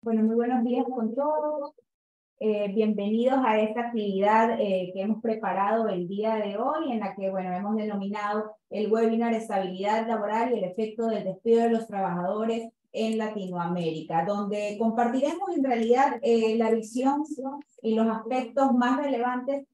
Bueno, muy buenos días con todos. Bienvenidos a esta actividad que hemos preparado el día de hoy, en la que, bueno, hemos denominado el webinar Estabilidad Laboral y el efecto del despido de los trabajadores en Latinoamérica, donde compartiremos en realidad la visión y los aspectos más relevantes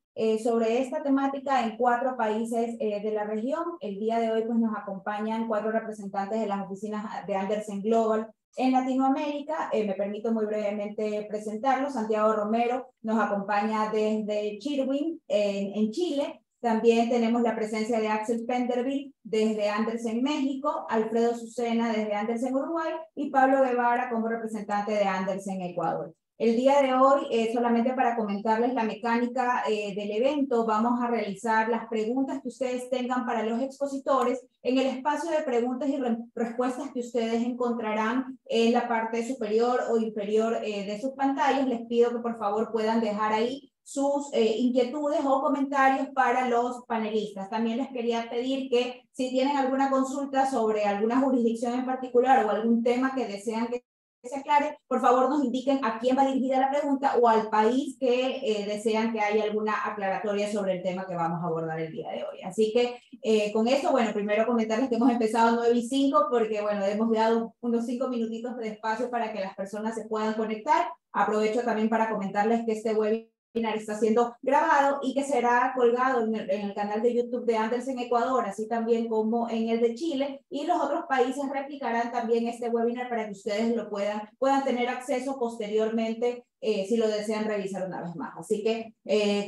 sobre esta temática en 4 países de la región. El día de hoy pues, nos acompañan 4 representantes de las oficinas de Andersen Global en Latinoamérica. Me permito muy brevemente presentarlo. Santiago Romero nos acompaña desde Chirwin, en Chile. También tenemos la presencia de Axel Penderville desde Andersen, México, Alfredo Sucena desde Andersen, Uruguay, y Pablo Guevara como representante de Andersen, Ecuador. El día de hoy, solamente para comentarles la mecánica del evento, vamos a realizar las preguntas que ustedes tengan para los expositores en el espacio de preguntas y respuestas que ustedes encontrarán en la parte superior o inferior de sus pantallas. Les pido que por favor puedan dejar ahí sus inquietudes o comentarios para los panelistas. También les quería pedir que si tienen alguna consulta sobre alguna jurisdicción en particular o algún tema que desean que se aclare, por favor nos indiquen a quién va dirigida la pregunta o al país que desean que haya alguna aclaratoria sobre el tema que vamos a abordar el día de hoy. Así que con eso, bueno, primero comentarles que hemos empezado a 9:05 porque, bueno, hemos dado unos 5 minutitos de espacio para que las personas se puedan conectar. Aprovecho también para comentarles que este webinar está siendo grabado y que será colgado en el canal de YouTube de Andersen Ecuador, así también como en el de Chile, y los otros países replicarán también este webinar para que ustedes lo puedan tener acceso posteriormente si lo desean revisar una vez más. Así que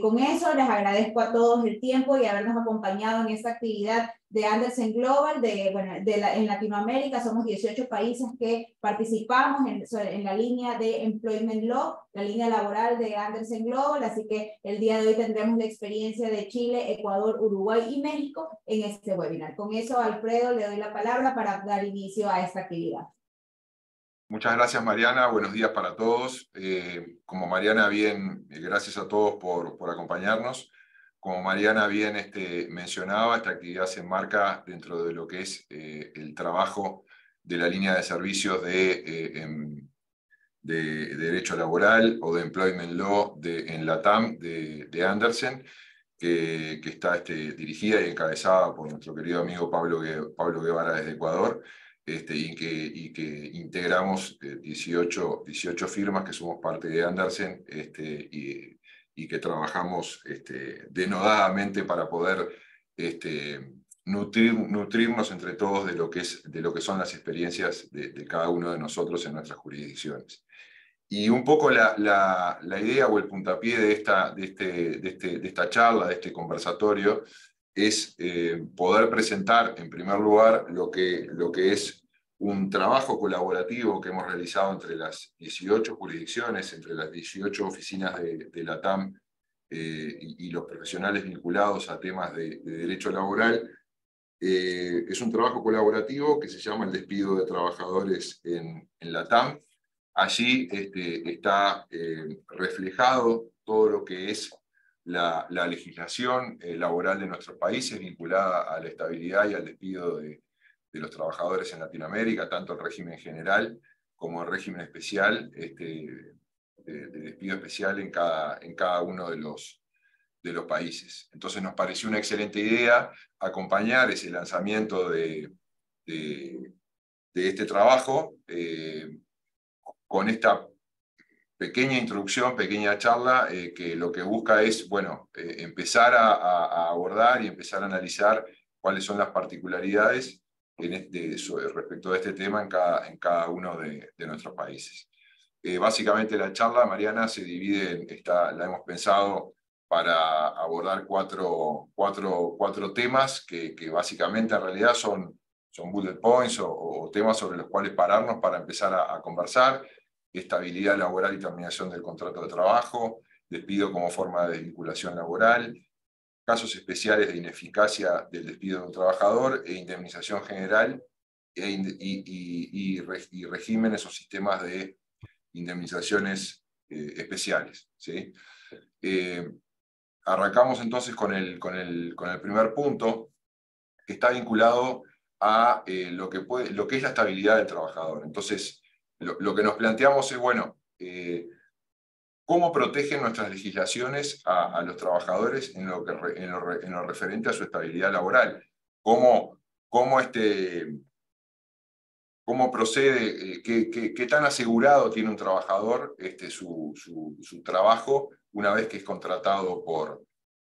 con eso les agradezco a todos el tiempo y habernos acompañado en esta actividad de Andersen Global. En Latinoamérica somos 18 países que participamos en la línea de Employment Law, la línea laboral de Andersen Global, así que el día de hoy tendremos la experiencia de Chile, Ecuador, Uruguay y México en este webinar. Con eso, Alfredo, le doy la palabra para dar inicio a esta actividad. Muchas gracias, Mariana. Buenos días para todos. Como Mariana bien, gracias a todos por acompañarnos. Como Mariana bien mencionaba, esta actividad se enmarca dentro de lo que es el trabajo de la línea de servicios de Derecho Laboral o de Employment Law en la TAM de Andersen, que está dirigida y encabezada por nuestro querido amigo Pablo Guevara desde Ecuador. Y que integramos 18 firmas que somos parte de Andersen y que trabajamos denodadamente para poder nutrirnos entre todos de lo que son las experiencias de cada uno de nosotros en nuestras jurisdicciones. Y un poco la idea o el puntapié de esta charla, de este conversatorio, es poder presentar en primer lugar lo que es un trabajo colaborativo que hemos realizado entre las 18 jurisdicciones, entre las 18 oficinas de la TAM y los profesionales vinculados a temas de derecho laboral. Es un trabajo colaborativo que se llama el despido de trabajadores en la TAM. Allí está reflejado todo lo que es la legislación laboral de nuestros países vinculada a la estabilidad y al despido de los trabajadores en Latinoamérica, tanto el régimen general como el régimen especial, de despido especial en cada uno de los países. Entonces nos pareció una excelente idea acompañar ese lanzamiento de este trabajo con esta pequeña introducción, pequeña charla, que lo que busca es, bueno, empezar a abordar y empezar a analizar cuáles son las particularidades respecto a este tema en cada uno de nuestros países. Básicamente la charla, Mariana, se divide, la hemos pensado para abordar cuatro temas que básicamente en realidad son bullet points o temas sobre los cuales pararnos para empezar a conversar: estabilidad laboral y terminación del contrato de trabajo, despido como forma de desvinculación laboral, casos especiales de ineficacia del despido de un trabajador e indemnización general y regímenes o sistemas de indemnizaciones especiales, ¿sí? Arrancamos entonces con el primer punto, que está vinculado a lo que es la estabilidad del trabajador. Entonces, lo que nos planteamos es, bueno, ¿cómo protegen nuestras legislaciones a los trabajadores en lo referente a su estabilidad laboral? ¿Cómo, cómo, cómo procede, qué tan asegurado tiene un trabajador su trabajo una vez que es contratado por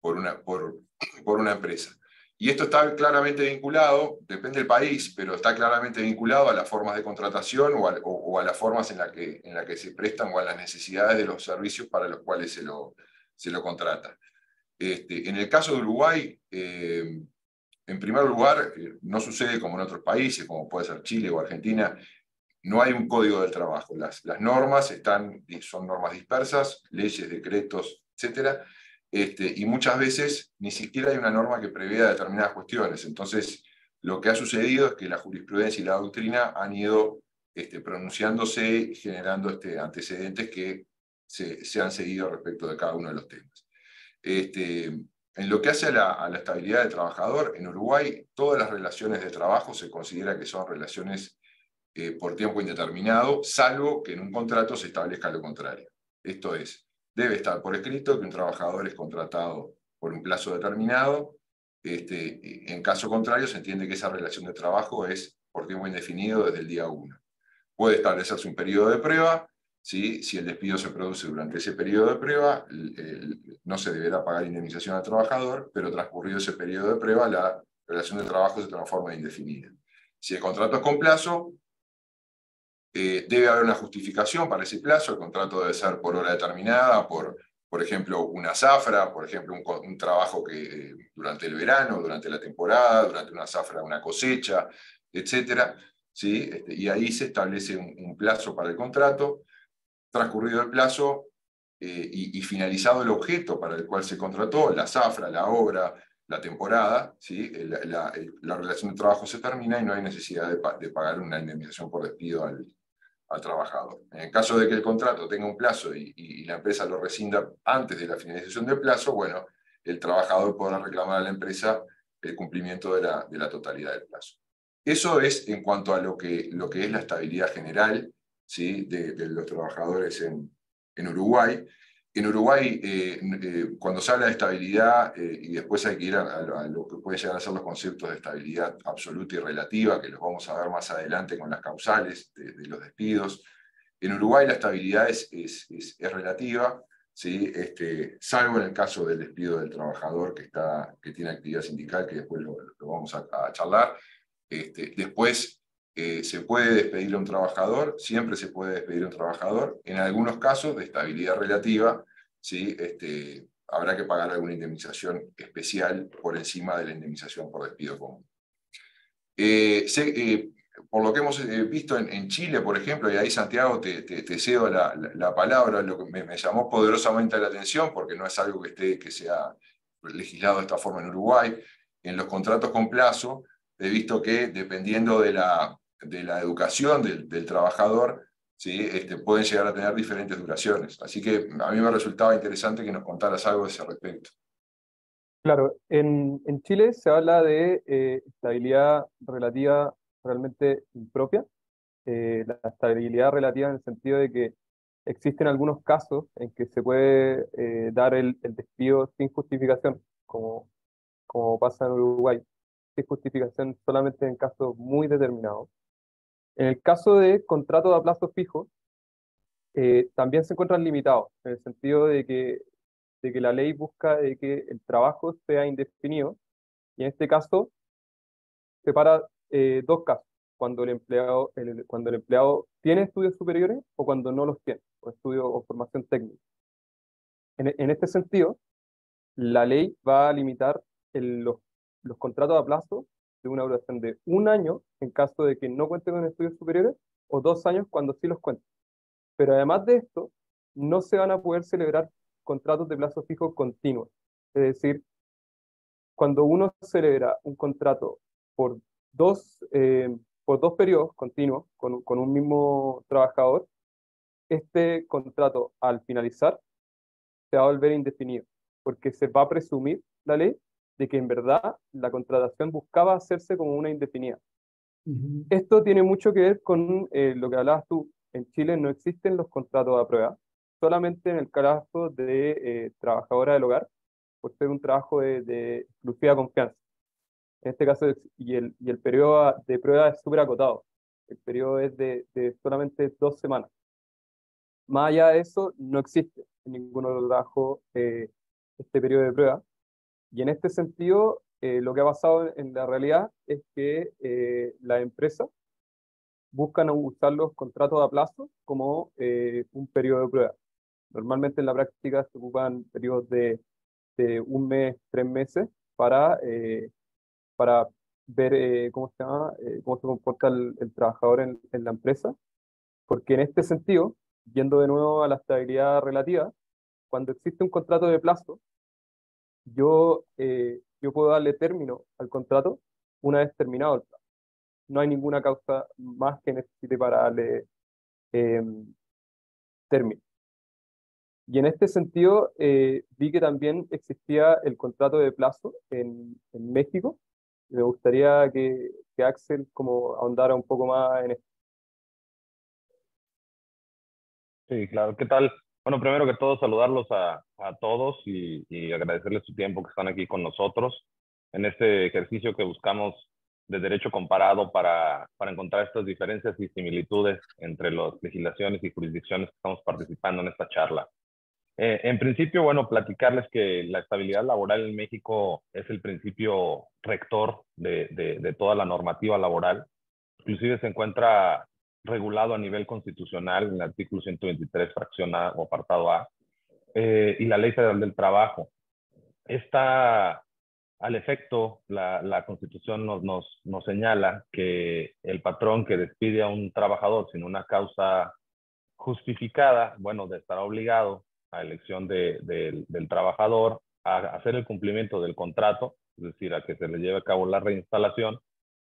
una empresa? Y esto está claramente vinculado, depende del país, pero está claramente vinculado a las formas de contratación o a las formas en la que se prestan o a las necesidades de los servicios para los cuales se lo contrata. En el caso de Uruguay, en primer lugar, no sucede como en otros países, como puede ser Chile o Argentina, no hay un código del trabajo. Las normas son normas dispersas, leyes, decretos, etcétera, y muchas veces ni siquiera hay una norma que prevea determinadas cuestiones. Entonces, lo que ha sucedido es que la jurisprudencia y la doctrina han ido pronunciándose, generando antecedentes que se han seguido respecto de cada uno de los temas. En lo que hace a la estabilidad del trabajador, en Uruguay todas las relaciones de trabajo se considera que son relaciones por tiempo indeterminado, salvo que en un contrato se establezca lo contrario. Esto es, debe estar por escrito que un trabajador es contratado por un plazo determinado. En caso contrario, se entiende que esa relación de trabajo es por tiempo indefinido desde el día 1. Puede establecerse un periodo de prueba. ¿Sí? Si el despido se produce durante ese periodo de prueba, no se deberá pagar indemnización al trabajador, pero transcurrido ese periodo de prueba, la relación de trabajo se transforma en indefinida. Si el contrato es con plazo, debe haber una justificación para ese plazo. El contrato debe ser por hora determinada, por ejemplo, una zafra, por ejemplo, un trabajo que durante el verano, durante la temporada, durante una zafra, una cosecha, etc. ¿Sí? Y ahí se establece un plazo para el contrato. Transcurrido el plazo y finalizado el objeto para el cual se contrató, la zafra, la obra, la temporada, ¿sí? La relación de trabajo se termina y no hay necesidad de pagar una indemnización por despido al trabajador. En el caso de que el contrato tenga un plazo y la empresa lo rescinda antes de la finalización del plazo, bueno, el trabajador podrá reclamar a la empresa el cumplimiento de la totalidad del plazo. Eso es en cuanto a lo que es la estabilidad general, ¿sí? de los trabajadores en Uruguay. En Uruguay, cuando se habla de estabilidad, y después hay que ir a lo que pueden llegar a ser los conceptos de estabilidad absoluta y relativa, que los vamos a ver más adelante con las causales de los despidos. En Uruguay la estabilidad es relativa, ¿sí? Salvo en el caso del despido del trabajador que tiene actividad sindical, que después lo vamos a charlar. Después se puede despedir a un trabajador, siempre se puede despedir a un trabajador. En algunos casos de estabilidad relativa, ¿sí? Habrá que pagar alguna indemnización especial por encima de la indemnización por despido común. Por lo que hemos visto en Chile, por ejemplo, y ahí Santiago te cedo la palabra, lo que me llamó poderosamente la atención, porque no es algo que sea legislado de esta forma en Uruguay. En los contratos con plazo, he visto que dependiendo de la educación del trabajador, ¿sí? Pueden llegar a tener diferentes duraciones. Así que a mí me resultaba interesante que nos contaras algo de ese respecto. Claro, en Chile se habla de estabilidad relativa realmente impropia. La estabilidad relativa en el sentido de que existen algunos casos en que se puede dar el despido sin justificación, como pasa en Uruguay, sin justificación solamente en casos muy determinados. En el caso de contratos a plazo fijo, también se encuentran limitados, en el sentido de que la ley busca de que el trabajo sea indefinido, y en este caso separa dos casos, cuando el empleado tiene estudios superiores o cuando no los tiene, o estudios o formación técnica. En este sentido, la ley va a limitar los contratos a plazo de una duración de 1 año en caso de que no cuente con estudios superiores o 2 años cuando sí los cuente. Pero además de esto, no se van a poder celebrar contratos de plazo fijo continuos. Es decir, cuando uno celebra un contrato por dos periodos continuos con un mismo trabajador, este contrato al finalizar se va a volver indefinido, porque se va a presumir la ley de que en verdad la contratación buscaba hacerse como una indefinida. Esto tiene mucho que ver con lo que hablabas tú, en Chile no existen los contratos a prueba, solamente en el caso de trabajadora del hogar, por ser un trabajo de exclusiva confianza. En este caso, y el periodo de prueba es súper acotado. El periodo es de solamente 2 semanas. Más allá de eso, no existe en ningún otro trabajo este periodo de prueba. Y en este sentido, lo que ha pasado en la realidad es que las empresas buscan usar los contratos a plazo como un periodo de prueba. Normalmente en la práctica se ocupan periodos de 1 mes, 3 meses para ver cómo se llama, cómo se comporta el trabajador en la empresa, porque en este sentido, yendo de nuevo a la estabilidad relativa, cuando existe un contrato de plazo, yo puedo darle término al contrato una vez terminado el plazo. No hay ninguna causa más que necesite para darle término. Y en este sentido, vi que también existía el contrato de plazo en México. Me gustaría que Axel como ahondara un poco más en esto. Sí, claro. ¿Qué tal? Bueno, primero que todo, saludarlos a todos y agradecerles su tiempo que están aquí con nosotros en este ejercicio que buscamos de derecho comparado para encontrar estas diferencias y similitudes entre las legislaciones y jurisdicciones que estamos participando en esta charla. En principio, bueno, platicarles que la estabilidad laboral en México es el principio rector de toda la normativa laboral. Inclusive se encuentra regulado a nivel constitucional en el artículo 123, fracción A o apartado A, y la Ley Federal del Trabajo. Al efecto, la Constitución nos señala que el patrón que despide a un trabajador sin una causa justificada, bueno, estará obligado a elección del trabajador a hacer el cumplimiento del contrato, es decir, a que se le lleve a cabo la reinstalación,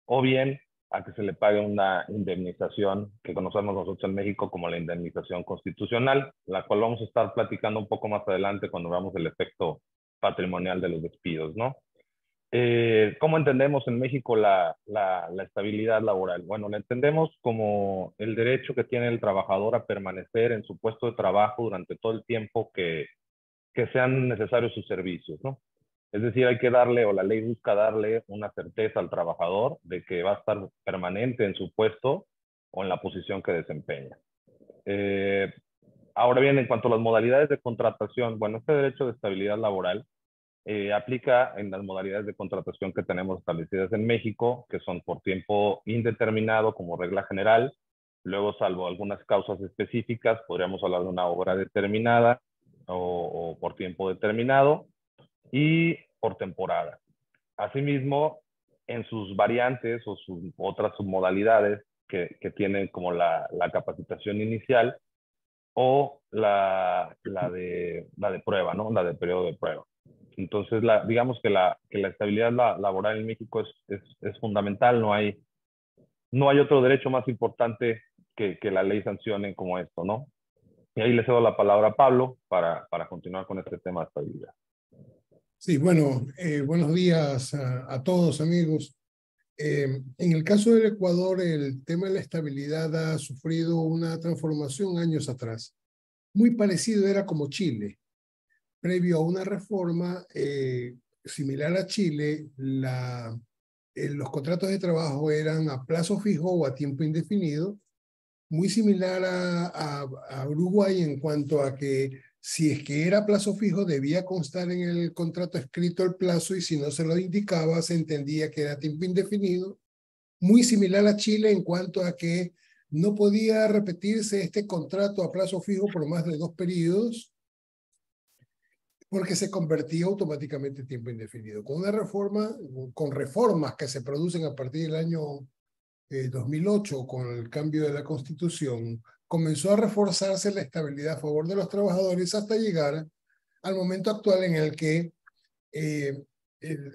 o bien a que se le pague una indemnización que conocemos nosotros en México como la indemnización constitucional, la cual vamos a estar platicando un poco más adelante cuando veamos el efecto patrimonial de los despidos, ¿no? ¿Cómo entendemos en México la estabilidad laboral? Bueno, la entendemos como el derecho que tiene el trabajador a permanecer en su puesto de trabajo durante todo el tiempo que sean necesarios sus servicios, ¿no? Es decir, hay que darle, o la ley busca darle una certeza al trabajador de que va a estar permanente en su puesto o en la posición que desempeña. Ahora bien, en cuanto a las modalidades de contratación, bueno, este derecho de estabilidad laboral aplica en las modalidades de contratación que tenemos establecidas en México, que son por tiempo indeterminado como regla general. Luego, salvo algunas causas específicas, podríamos hablar de una obra determinada o por tiempo determinado y por temporada. Asimismo, en sus variantes o sus otras submodalidades que tienen como la capacitación inicial o la de prueba, ¿no? La de periodo de prueba. Entonces, digamos que la estabilidad laboral en México es fundamental. No hay otro derecho más importante que la ley sancione como esto, ¿no? Y ahí le cedo la palabra a Pablo para continuar con este tema de estabilidad. Sí, bueno, buenos días a todos, amigos. En el caso del Ecuador, el tema de la estabilidad ha sufrido una transformación años atrás. Muy parecido era como Chile. Previo a una reforma similar a Chile, los contratos de trabajo eran a plazo fijo o a tiempo indefinido, muy similar a Uruguay en cuanto a que si es que era a plazo fijo debía constar en el contrato escrito el plazo y si no se lo indicaba se entendía que era tiempo indefinido. Muy similar a Chile en cuanto a que no podía repetirse este contrato a plazo fijo por más de 2 periodos porque se convertía automáticamente en tiempo indefinido. Con reformas que se producen a partir del año 2008, con el cambio de la Constitución, comenzó a reforzarse la estabilidad a favor de los trabajadores hasta llegar al momento actual en el que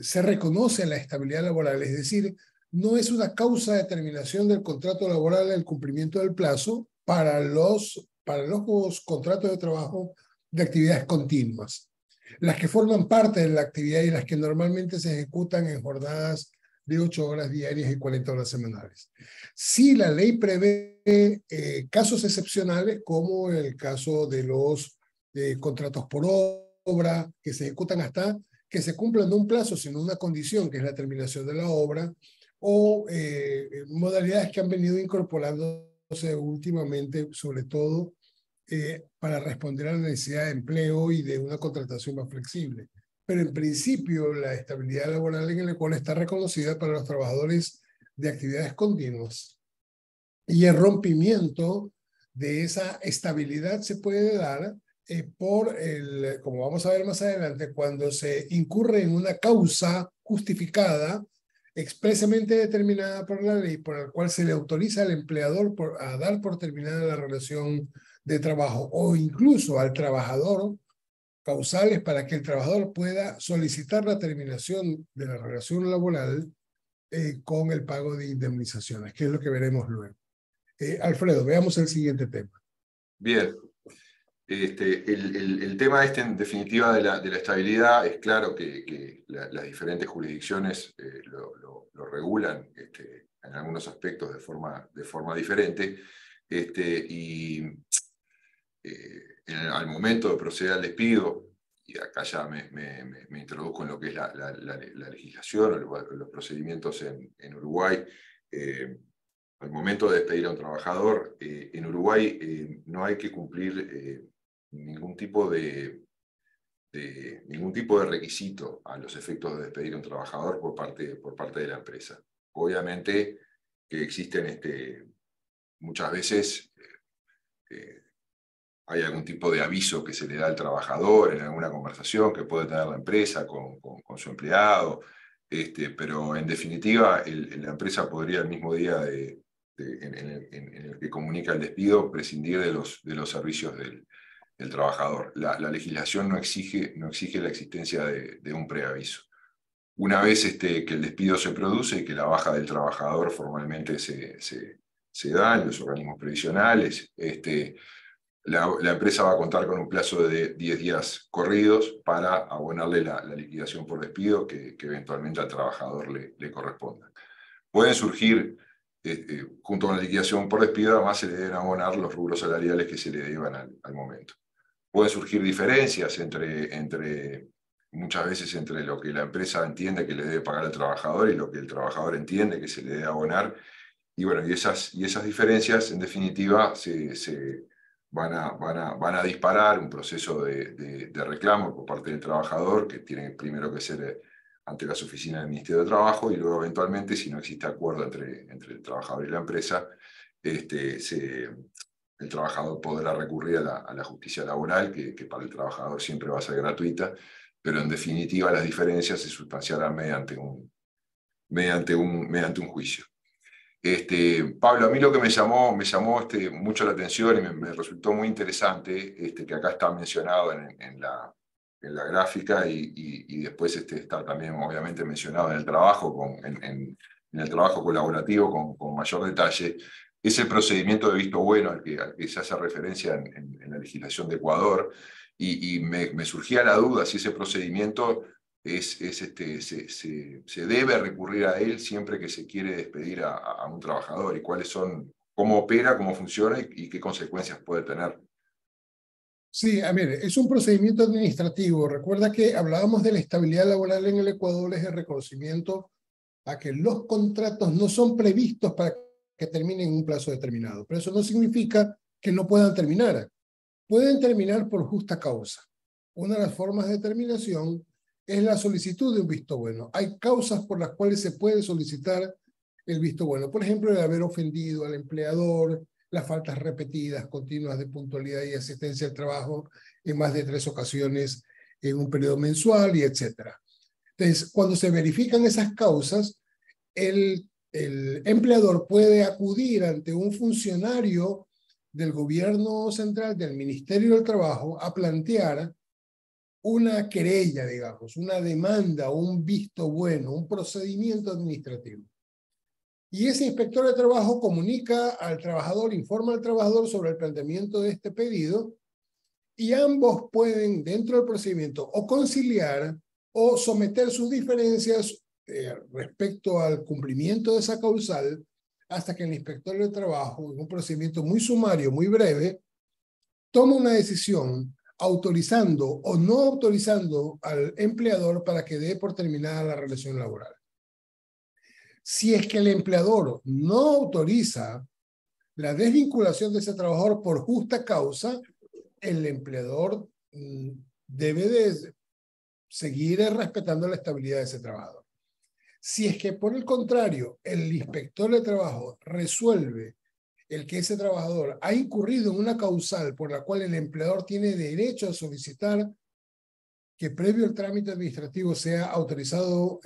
se reconoce la estabilidad laboral, es decir, no es una causa de terminación del contrato laboral el cumplimiento del plazo para los contratos de trabajo de actividades continuas. Las que forman parte de la actividad y las que normalmente se ejecutan en jornadas de 8 horas diarias y 40 horas semanales. Sí, la ley prevé casos excepcionales, como el caso de los contratos por obra, que se ejecutan hasta que se cumplan no un plazo, sino una condición, que es la terminación de la obra, o modalidades que han venido incorporándose últimamente, sobre todo para responder a la necesidad de empleo y de una contratación más flexible. Pero en principio la estabilidad laboral en el Ecuador está reconocida para los trabajadores de actividades continuas. Y el rompimiento de esa estabilidad se puede dar como vamos a ver más adelante, cuando se incurre en una causa justificada, expresamente determinada por la ley, por la cual se le autoriza al empleador a dar por terminada la relación de trabajo, o incluso al trabajador, causales para que el trabajador pueda solicitar la terminación de la relación laboral con el pago de indemnizaciones, que es lo que veremos luego. Alfredo, veamos el siguiente tema. Bien. El tema en definitiva de la estabilidad, es claro que las diferentes jurisdicciones lo regulan en algunos aspectos de forma diferente, al momento de proceder al despido, y acá ya me introduzco en lo que es la legislación o los procedimientos en Uruguay. Al momento de despedir a un trabajador, en Uruguay no hay que cumplir ningún tipo de requisito a los efectos de despedir a un trabajador por parte de la empresa. Obviamente que existen muchas veces hay algún tipo de aviso que se le da al trabajador en alguna conversación que puede tener la empresa con su empleado, pero en definitiva la empresa podría el mismo día en el que comunica el despido prescindir de los servicios del trabajador. La legislación no exige la existencia de un preaviso. Una vez que el despido se produce y que la baja del trabajador formalmente se da en los organismos previsionales, la empresa va a contar con un plazo de 10 días corridos para abonarle la liquidación por despido que eventualmente al trabajador le corresponda. Pueden surgir, junto con la liquidación por despido, además se le deben abonar los rubros salariales que se le deban al momento. Pueden surgir diferencias muchas veces entre lo que la empresa entiende que le debe pagar al trabajador y lo que el trabajador entiende que se le debe abonar. Y bueno, y esas diferencias, en definitiva, van a disparar un proceso de reclamo por parte del trabajador, que tiene primero que ser ante las oficinas del Ministerio de Trabajo, y luego eventualmente, si no existe acuerdo entre el trabajador y la empresa, el trabajador podrá recurrir a la justicia laboral, que para el trabajador siempre va a ser gratuita, pero en definitiva las diferencias se sustanciarán mediante un juicio. Pablo, a mí lo que me llamó mucho la atención y me resultó muy interesante, que acá está mencionado en la gráfica y después está también obviamente mencionado en el trabajo, en el trabajo colaborativo con mayor detalle, es el procedimiento de visto bueno al que se hace referencia en la legislación de Ecuador, y me surgía la duda si ese procedimiento se debe recurrir a él siempre que se quiere despedir a un trabajador, y cómo opera, cómo funciona y qué consecuencias puede tener. Sí, a ver, es un procedimiento administrativo. Recuerda que hablábamos de la estabilidad laboral en el Ecuador, es el reconocimiento a que los contratos no son previstos para que terminen en un plazo determinado, pero eso no significa que no puedan terminar. Pueden terminar por justa causa. Una de las formas de terminación es la solicitud de un visto bueno. Hay causas por las cuales se puede solicitar el visto bueno. Por ejemplo, el haber ofendido al empleador, las faltas repetidas, continuas de puntualidad y asistencia al trabajo en más de 3 ocasiones en un periodo mensual, y etc. Entonces, cuando se verifican esas causas, el empleador puede acudir ante un funcionario del gobierno central, del Ministerio del Trabajo, a plantear una querella, digamos, una demanda, un visto bueno, un procedimiento administrativo. Y ese inspector de trabajo comunica al trabajador, informa al trabajador sobre el planteamiento de este pedido, y ambos pueden, dentro del procedimiento, o conciliar o someter sus diferencias respecto al cumplimiento de esa causal hasta que el inspector de trabajo, en un procedimiento muy sumario, muy breve, toma una decisión autorizando o no autorizando al empleador para que dé por terminada la relación laboral. Si es que el empleador no autoriza la desvinculación de ese trabajador por justa causa, el empleador debe de seguir respetando la estabilidad de ese trabajador. Si es que por el contrario, el inspector de trabajo resuelve el que ese trabajador ha incurrido en una causal por la cual el empleador tiene derecho a solicitar que previo al trámite administrativo sea autorizado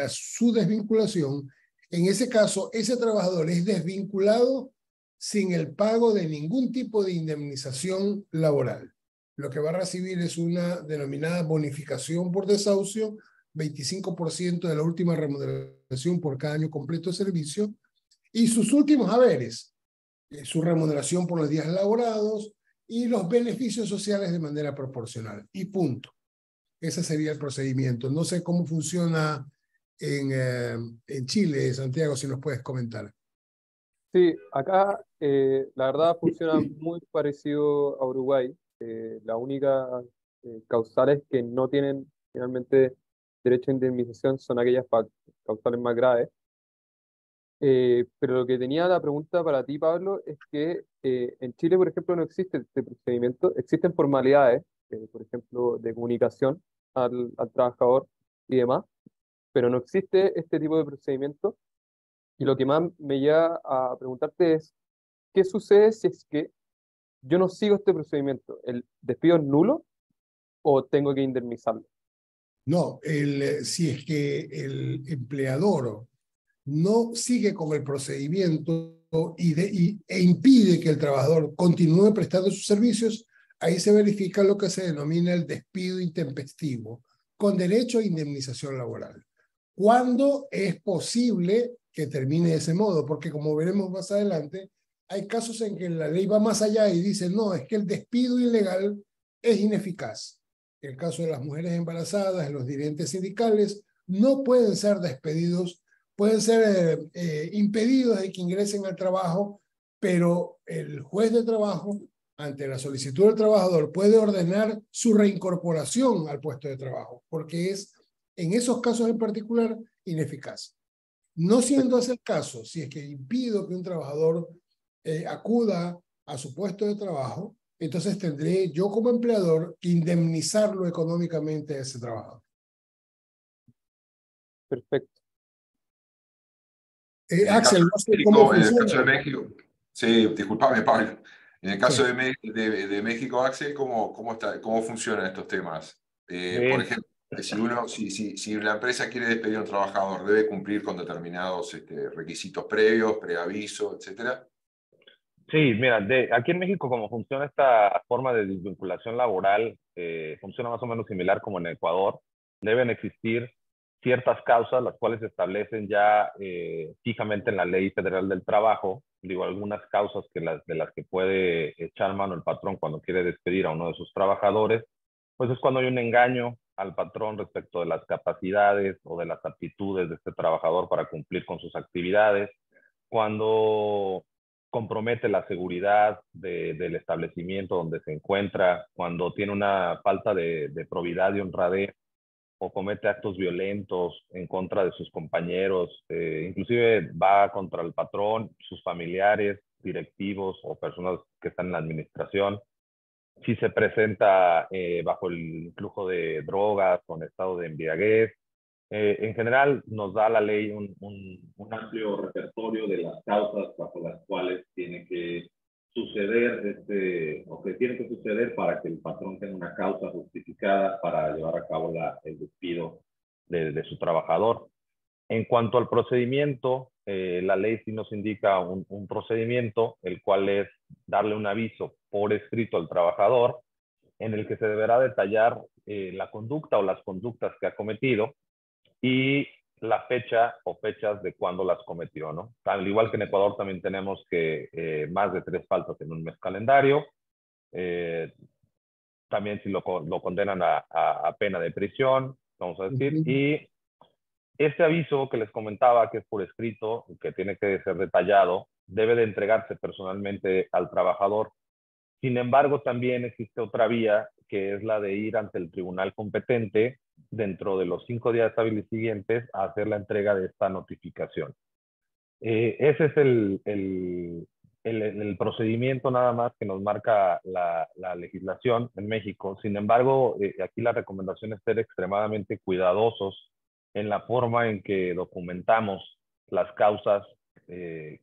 su desvinculación, en ese caso ese trabajador es desvinculado sin el pago de ningún tipo de indemnización laboral. Lo que va a recibir es una denominada bonificación por desahucio, 25% de la última remuneración por cada año completo de servicio, y sus últimos haberes, su remuneración por los días laborados y los beneficios sociales de manera proporcional. Y punto. Ese sería el procedimiento. No sé cómo funciona en Chile, Santiago, si nos puedes comentar. Sí, acá la verdad funciona muy parecido a Uruguay. La única causales que no tienen finalmente derecho a indemnización son aquellas causales más graves. Pero lo que tenía la pregunta para ti, Pablo, es que en Chile, por ejemplo, no existe este procedimiento. Existen formalidades, por ejemplo, de comunicación al trabajador y demás, pero no existe este tipo de procedimiento. Y lo que más me lleva a preguntarte es, ¿qué sucede si es que yo no sigo este procedimiento? ¿El despido es nulo o tengo que indemnizarlo? No, si es que el empleador no sigue con el procedimiento e impide que el trabajador continúe prestando sus servicios, ahí se verifica lo que se denomina el despido intempestivo, con derecho a indemnización laboral. ¿Cuándo es posible que termine de ese modo? Porque como veremos más adelante, hay casos en que la ley va más allá y dice, no, es que el despido ilegal es ineficaz. El caso de las mujeres embarazadas, los dirigentes sindicales, no pueden ser despedidos, pueden ser impedidos de que ingresen al trabajo, pero el juez de trabajo, ante la solicitud del trabajador, puede ordenar su reincorporación al puesto de trabajo, porque es, en esos casos en particular, ineficaz. No siendo ese el caso, si es que impido que un trabajador acuda a su puesto de trabajo, entonces tendré yo como empleador que indemnizarlo económicamente a ese trabajador. Perfecto. Axel, no sé cómo En el funciona. caso de México, sí, disculpame, Pablo. En el caso Sí. de México, Axel, ¿cómo funcionan estos temas? Por ejemplo, si la empresa quiere despedir a un trabajador, ¿debe cumplir con determinados requisitos previos, preaviso, etcétera? Sí, mira, aquí en México, como funciona esta forma de desvinculación laboral, funciona más o menos similar como en Ecuador. Deben existir ciertas causas, las cuales se establecen ya fijamente en la Ley Federal del Trabajo. Digo, algunas causas de las que puede echar mano el patrón cuando quiere despedir a uno de sus trabajadores, pues es cuando hay un engaño al patrón respecto de las capacidades o de las aptitudes de este trabajador para cumplir con sus actividades, cuando compromete la seguridad del establecimiento donde se encuentra, cuando tiene una falta de probidad y honradez o comete actos violentos en contra de sus compañeros, inclusive va contra el patrón, sus familiares, directivos o personas que están en la administración. Si se presenta bajo el influjo de drogas o en estado de embriaguez. En general, nos da la ley un amplio repertorio de las causas bajo las cuales tiene que suceder o que tiene que suceder para que el patrón tenga una causa justificada para llevar a cabo el despido de su trabajador. En cuanto al procedimiento, la ley sí nos indica un procedimiento, el cual es darle un aviso por escrito al trabajador, en el que se deberá detallar la conducta o las conductas que ha cometido y la fecha o fechas de cuándo las cometió, ¿no? Al igual que en Ecuador también tenemos que más de 3 faltas en un mes calendario, también si lo condenan a pena de prisión, vamos a decir, y Este aviso que les comentaba, que es por escrito, que tiene que ser detallado, debe de entregarse personalmente al trabajador. Sin embargo, también existe otra vía, que es la de ir ante el tribunal competente dentro de los 5 días hábiles siguientes a hacer la entrega de esta notificación. Ese es el procedimiento nada más que nos marca la legislación en México. Sin embargo, aquí la recomendación es ser extremadamente cuidadosos en la forma en que documentamos las causas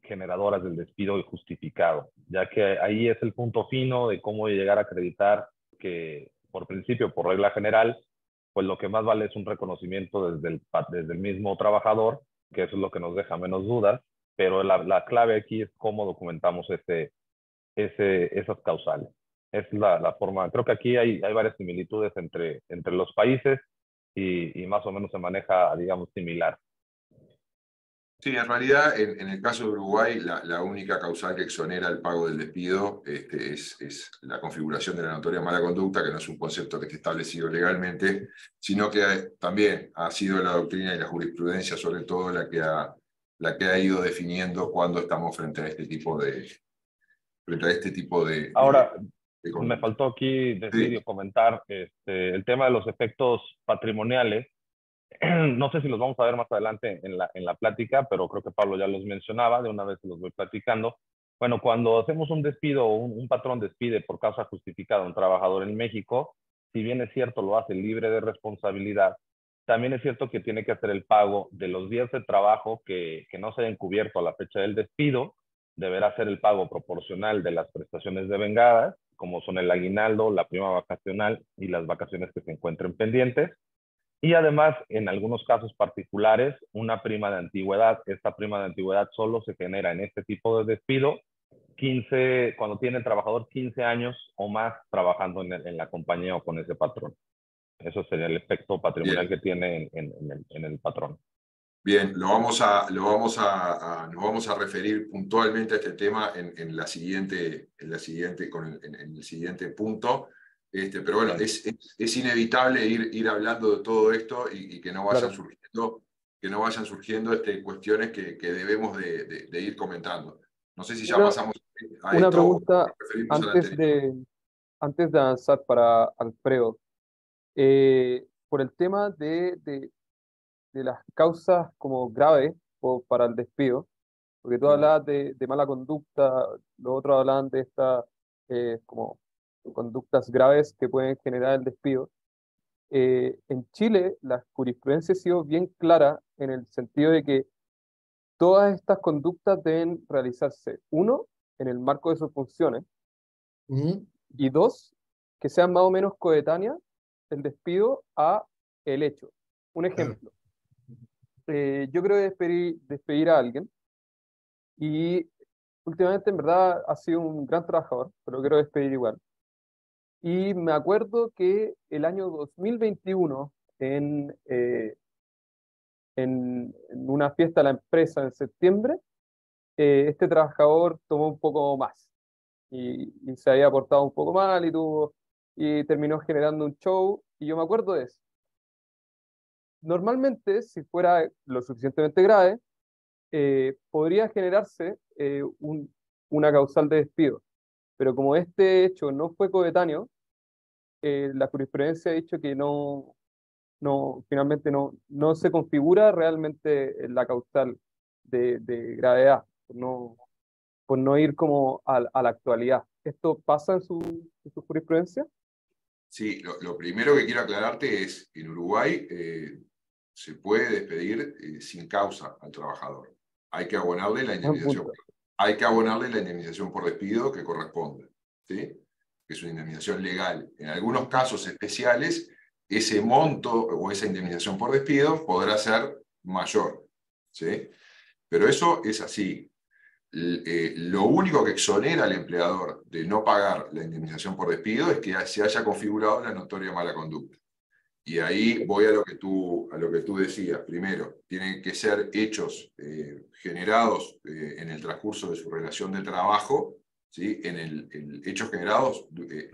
generadoras del despido injustificado, ya que ahí es el punto fino de cómo llegar a acreditar que, por principio, por regla general, pues lo que más vale es un reconocimiento desde el mismo trabajador, que eso es lo que nos deja menos dudas, pero la clave aquí es cómo documentamos esas causales. Es la forma, creo que aquí hay varias similitudes entre los países y más o menos se maneja, digamos, similar. Sí, en realidad, en el caso de Uruguay, la única causal que exonera el pago del despido es la configuración de la notoria mala conducta, que no es un concepto que esté establecido legalmente, sino que también ha sido la doctrina y la jurisprudencia, sobre todo, la que ha ido definiendo cuándo estamos frente a este tipo de Ahora, de me conducta. faltó aquí, Sí. Decidio, comentar el tema de los efectos patrimoniales. No sé si los vamos a ver más adelante en la plática, pero creo que Pablo ya los mencionaba, de una vez los voy platicando. Bueno, cuando hacemos un despido o un patrón despide por causa justificada a un trabajador en México, si bien es cierto lo hace libre de responsabilidad, también es cierto que tiene que hacer el pago de los días de trabajo que no se hayan cubierto a la fecha del despido, deberá hacer el pago proporcional de las prestaciones devengadas, como son el aguinaldo, la prima vacacional y las vacaciones que se encuentren pendientes. Y además, en algunos casos particulares, una prima de antigüedad. Esta prima de antigüedad solo se genera en este tipo de despido cuando tiene el trabajador 15 años o más trabajando en la compañía o con ese patrón. Eso sería el efecto patrimonial Bien. que tiene en el patrón. Bien, nos vamos a referir puntualmente a este tema en el siguiente punto. Pero bueno, Bien. es inevitable ir hablando de todo esto y que no vayan Claro. surgiendo cuestiones que debemos de ir comentando. No sé si ya Una, pasamos a una esto o pregunta nos referimos al antes anterior. antes de avanzar para Alfredo. Por el tema de las causas como graves para el despido, porque tú hablabas de mala conducta, los otros hablaban de estas como conductas graves que pueden generar el despido. En Chile, la jurisprudencia ha sido bien clara en el sentido de que todas estas conductas deben realizarse, uno, en el marco de sus funciones, y dos, que sean más o menos coetáneas el despido a el hecho. Un Claro. ejemplo, yo creo despedir a alguien y últimamente en verdad ha sido un gran trabajador, pero lo quiero despedir igual. Y me acuerdo que el año 2021, en una fiesta de la empresa en septiembre, este trabajador tomó un poco más y se había portado un poco mal y terminó generando un show y yo me acuerdo de eso. Normalmente, si fuera lo suficientemente grave, podría generarse una causal de despido, pero como este hecho no fue coetáneo, la jurisprudencia ha dicho que finalmente no se configura realmente la causal de gravedad, por no ir como a la actualidad. ¿Esto pasa en su jurisprudencia? Sí, lo primero que quiero aclararte es que en Uruguay se puede despedir sin causa al trabajador. Hay que abonarle la Buen indemnización. punto. Hay que abonarle la indemnización por despido que corresponde, ¿sí? Que es una indemnización legal. En algunos casos especiales, ese monto o esa indemnización por despido podrá ser mayor, ¿sí? Pero eso es así. Lo único que exonera al empleador de no pagar la indemnización por despido es que se haya configurado la notoria mala conducta. Y ahí voy a lo que tú decías. Primero, tienen que ser hechos generados en el transcurso de su relación de trabajo, ¿sí? Hechos generados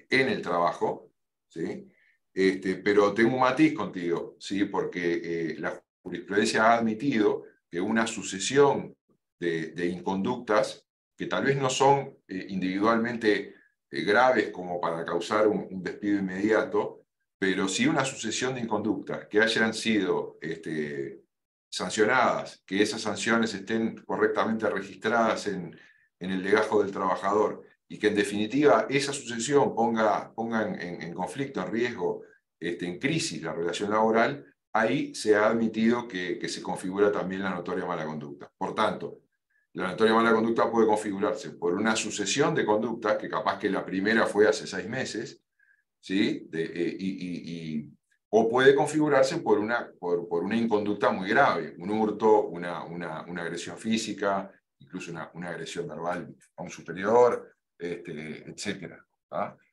en el trabajo, ¿sí? Pero tengo un matiz contigo, ¿sí? Porque la jurisprudencia ha admitido que una sucesión de inconductas que tal vez no son individualmente graves como para causar un despido inmediato, pero sí una sucesión de inconductas que hayan sido sancionadas, que esas sanciones estén correctamente registradas en el legajo del trabajador, y que en definitiva esa sucesión ponga en conflicto, en riesgo, en crisis la relación laboral, ahí se ha admitido que se configura también la notoria mala conducta. Por tanto, la notoria mala conducta puede configurarse por una sucesión de conductas, que capaz que la primera fue hace 6 meses, ¿sí? O puede configurarse por una inconducta muy grave, un hurto, una agresión física, incluso una agresión verbal a un superior, etc.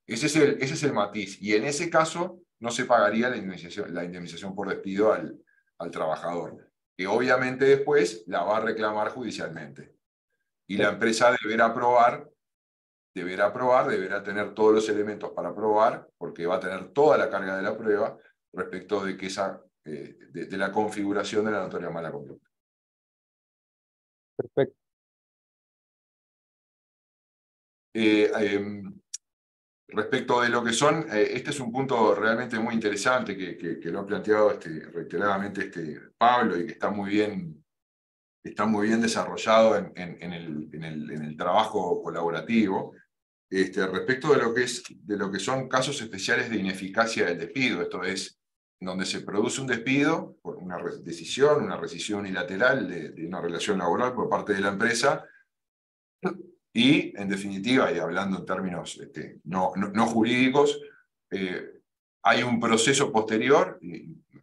Ese es el matiz. Y en ese caso no se pagaría la indemnización por despido al trabajador, que obviamente después la va a reclamar judicialmente. Y la empresa deberá tener todos los elementos para probar, porque va a tener toda la carga de la prueba respecto de que de la configuración de la notoria mala conducta. Perfecto. Respecto de lo que son, este es un punto realmente muy interesante que lo ha planteado reiteradamente Pablo, y que está muy bien desarrollado en el trabajo colaborativo. Respecto de lo que son casos especiales de ineficacia del despido, esto es, donde se produce un despido por una decisión, una rescisión unilateral de una relación laboral por parte de la empresa, y en definitiva, y hablando en términos no jurídicos, hay un proceso posterior,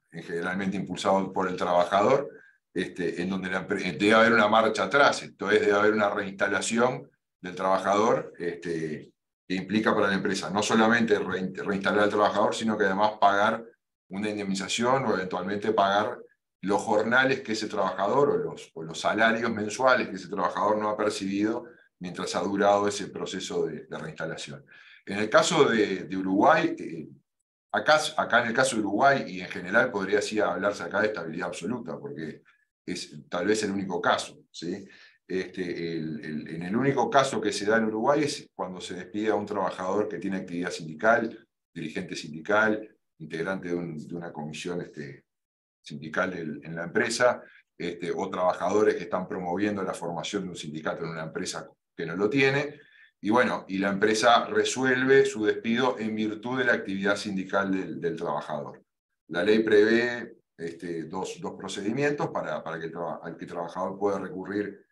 generalmente impulsado por el trabajador, en donde debe haber una marcha atrás, esto es, debe haber una reinstalación del trabajador, que implica para la empresa no solamente reinstalar al trabajador, sino que además pagar una indemnización, o eventualmente pagar los jornales que ese trabajador, o los salarios mensuales que ese trabajador no ha percibido mientras ha durado ese proceso de reinstalación. En el caso de Uruguay, acá en el caso de Uruguay, y en general podría así hablarse acá de estabilidad absoluta, porque es tal vez el único caso, ¿sí? En el único caso que se da en Uruguay es cuando se despide a un trabajador que tiene actividad sindical, dirigente sindical, integrante de una comisión sindical en la empresa, o trabajadores que están promoviendo la formación de un sindicato en una empresa que no lo tiene, y bueno, y la empresa resuelve su despido en virtud de la actividad sindical del trabajador. La ley prevé dos procedimientos para que el trabajador pueda recurrir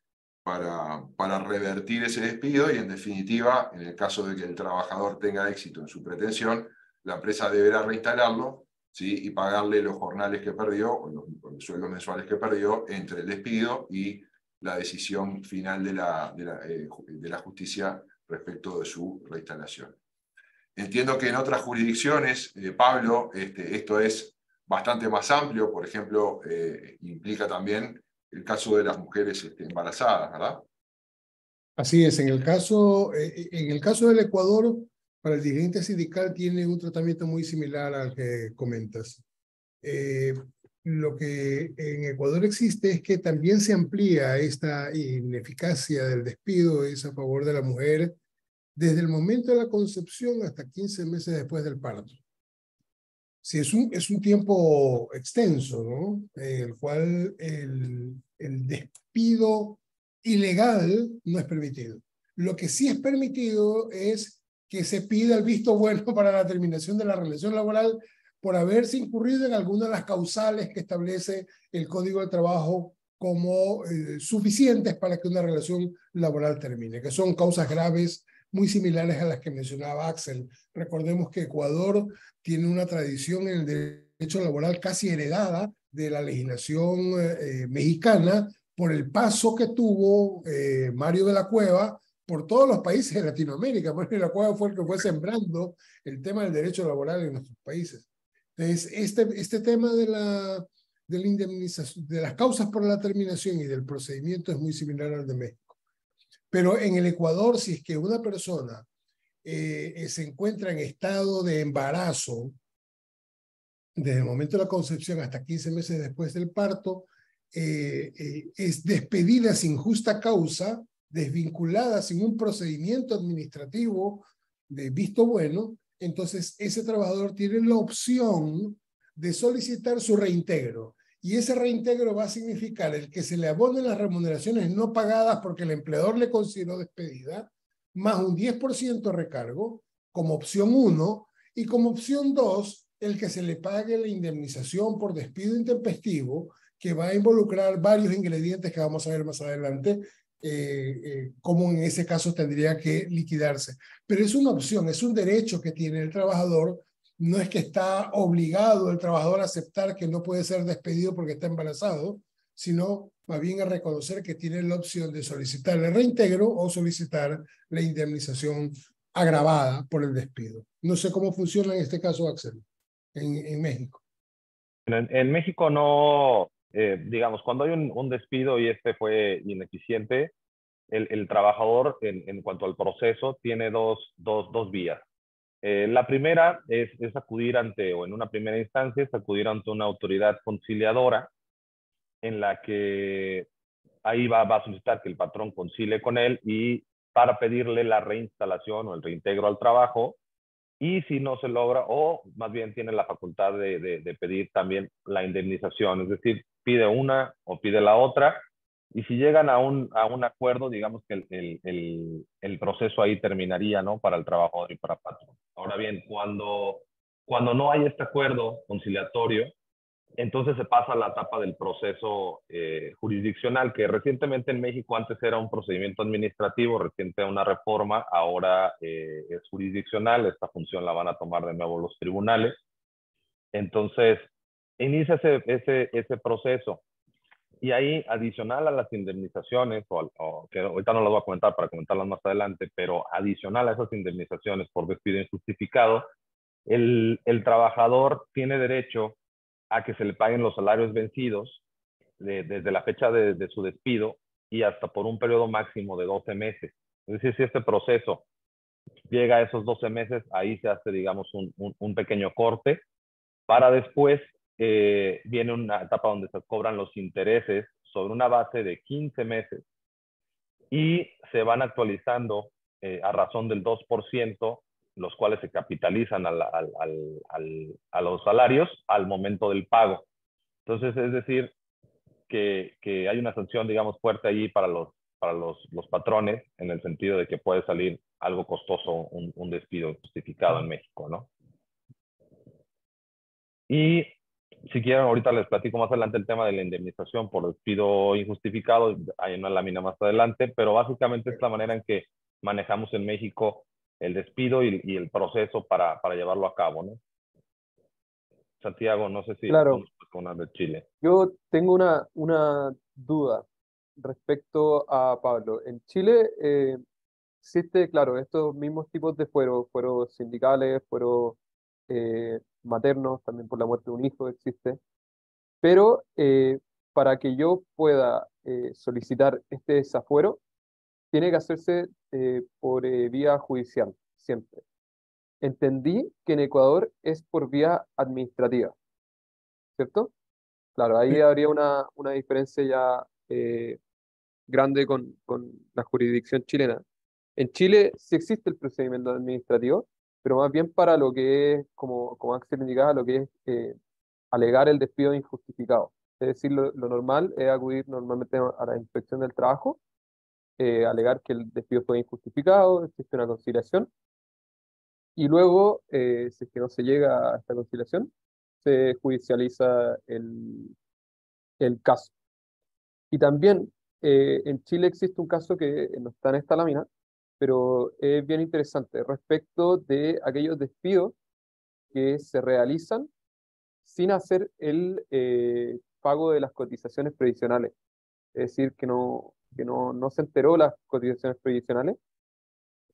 para revertir ese despido, y en definitiva, en el caso de que el trabajador tenga éxito en su pretensión, la empresa deberá reinstalarlo, ¿sí? Y pagarle los jornales que perdió, o los sueldos mensuales que perdió, entre el despido y la decisión final de la justicia respecto de su reinstalación. Entiendo que en otras jurisdicciones, Pablo, esto es bastante más amplio. Por ejemplo, implica también el caso de las mujeres embarazadas, ¿verdad? Así es, en el caso del Ecuador, para el dirigente sindical tiene un tratamiento muy similar al que comentas. Lo que en Ecuador existe es que también se amplía esta ineficacia del despido, es a favor de la mujer, desde el momento de la concepción hasta 15 meses después del parto. Sí, es un tiempo extenso, ¿no? El cual el despido ilegal no es permitido. Lo que sí es permitido es que se pida el visto bueno para la terminación de la relación laboral por haberse incurrido en alguna de las causales que establece el Código de Trabajo como suficientes para que una relación laboral termine, que son causas graves muy similares a las que mencionaba Axel. Recordemos que Ecuador tiene una tradición en el derecho laboral casi heredada de la legislación mexicana por el paso que tuvo Mario de la Cueva por todos los países de Latinoamérica. Mario de la Cueva fue el que fue sembrando el tema del derecho laboral en nuestros países. Entonces, este tema de la indemnización, de las causas por la terminación y del procedimiento es muy similar al de México. Pero en el Ecuador, si es que una persona se encuentra en estado de embarazo, desde el momento de la concepción hasta 15 meses después del parto, es despedida sin justa causa, desvinculada sin un procedimiento administrativo de visto bueno, entonces ese trabajador tiene la opción de solicitar su reintegro. Y ese reintegro va a significar el que se le abonen las remuneraciones no pagadas porque el empleador le consideró despedida, más un 10% recargo, como opción 1, y como opción 2, el que se le pague la indemnización por despido intempestivo, que va a involucrar varios ingredientes que vamos a ver más adelante, cómo en ese caso tendría que liquidarse. Pero es una opción, es un derecho que tiene el trabajador. No es que está obligado el trabajador a aceptar que no puede ser despedido porque está embarazado, sino más bien a reconocer que tiene la opción de solicitar el reintegro o solicitar la indemnización agravada por el despido. No sé cómo funciona en este caso, Axel, en México. En México no, digamos, cuando hay un despido y este fue ineficiente, el trabajador en cuanto al proceso tiene dos vías. La primera es acudir ante, o en una primera instancia, es acudir ante una autoridad conciliadora en la que ahí va a solicitar que el patrón concilie con él y para pedirle la reinstalación o el reintegro al trabajo. Y si no se logra, o más bien tiene la facultad de pedir también la indemnización, es decir, pide una o pide la otra, y si llegan a un acuerdo, digamos que el proceso ahí terminaría, ¿no? Para el trabajador y para el patrón. Ahora bien, cuando no hay este acuerdo conciliatorio, entonces se pasa a la etapa del proceso jurisdiccional, que recientemente en México antes era un procedimiento administrativo, reciente una reforma, ahora es jurisdiccional. Esta función la van a tomar de nuevo los tribunales. Entonces, inicia ese proceso. Y ahí, adicional a las indemnizaciones, que ahorita no las voy a comentar para comentarlas más adelante, pero adicional a esas indemnizaciones por despido injustificado, el trabajador tiene derecho a que se le paguen los salarios vencidos desde la fecha de su despido y hasta por un periodo máximo de 12 meses. Es decir, si este proceso llega a esos 12 meses, ahí se hace, digamos, un pequeño corte, para después viene una etapa donde se cobran los intereses sobre una base de 15 meses y se van actualizando a razón del 2%, los cuales se capitalizan a los salarios al momento del pago. Entonces, es decir, que hay una sanción, digamos, fuerte allí para los patrones, en el sentido de que puede salir algo costoso un despido justificado en México, ¿no? Y si quieren, ahorita les platico más adelante el tema de la indemnización por despido injustificado. Hay una lámina más adelante, pero básicamente es la manera en que manejamos en México el despido y el proceso para llevarlo a cabo, ¿no? Santiago, no sé si Claro, con una de Chile. yo tengo una duda respecto a Pablo. En Chile existe, claro, estos mismos tipos de fueros sindicales, fueros maternos, también por la muerte de un hijo existe, pero para que yo pueda solicitar este desafuero, tiene que hacerse por vía judicial, siempre. Entendí que en Ecuador es por vía administrativa, ¿cierto? Claro, ahí habría una diferencia ya grande con la jurisdicción chilena. En Chile sí existe el procedimiento administrativo, pero más bien para lo que es, como Axel indicaba, lo que es alegar el despido injustificado. Es decir, lo normal es acudir normalmente a la inspección del trabajo, alegar que el despido fue injustificado, existe una conciliación, y luego, si es que no se llega a esta conciliación, se judicializa el caso. Y también en Chile existe un caso que no está en esta lámina, pero es bien interesante respecto de aquellos despidos que se realizan sin hacer el pago de las cotizaciones previsionales. Es decir, que no se enteró las cotizaciones previsionales.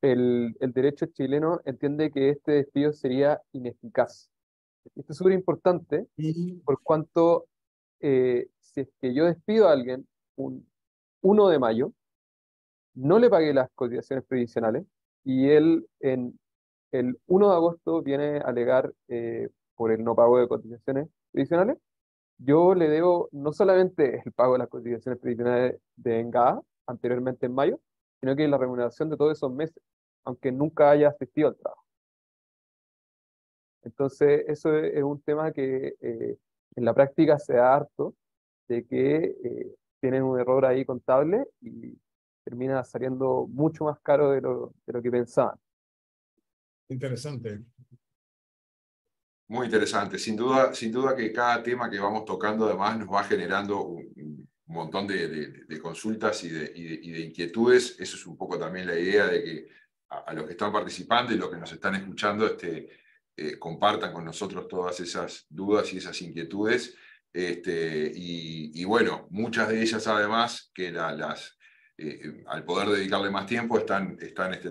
El derecho chileno entiende que este despido sería ineficaz. Esto es súper importante por cuanto si es que yo despido a alguien un 1 de mayo, no le pagué las cotizaciones previsionales y él en el 1 de agosto viene a alegar por el no pago de cotizaciones previsionales, yo le debo no solamente el pago de las cotizaciones previsionales de ENGAA, anteriormente en mayo, sino que la remuneración de todos esos meses, aunque nunca haya asistido al trabajo. Entonces, eso es un tema que en la práctica se da harto, de que tienen un error ahí contable y termina saliendo mucho más caro de lo que pensaban. Interesante. Muy interesante. Sin duda que cada tema que vamos tocando además nos va generando un montón de consultas y de inquietudes. Eso es un poco también la idea de que a los que están participando y los que nos están escuchando compartan con nosotros todas esas dudas y esas inquietudes. Y bueno, muchas de ellas además que al poder dedicarle más tiempo están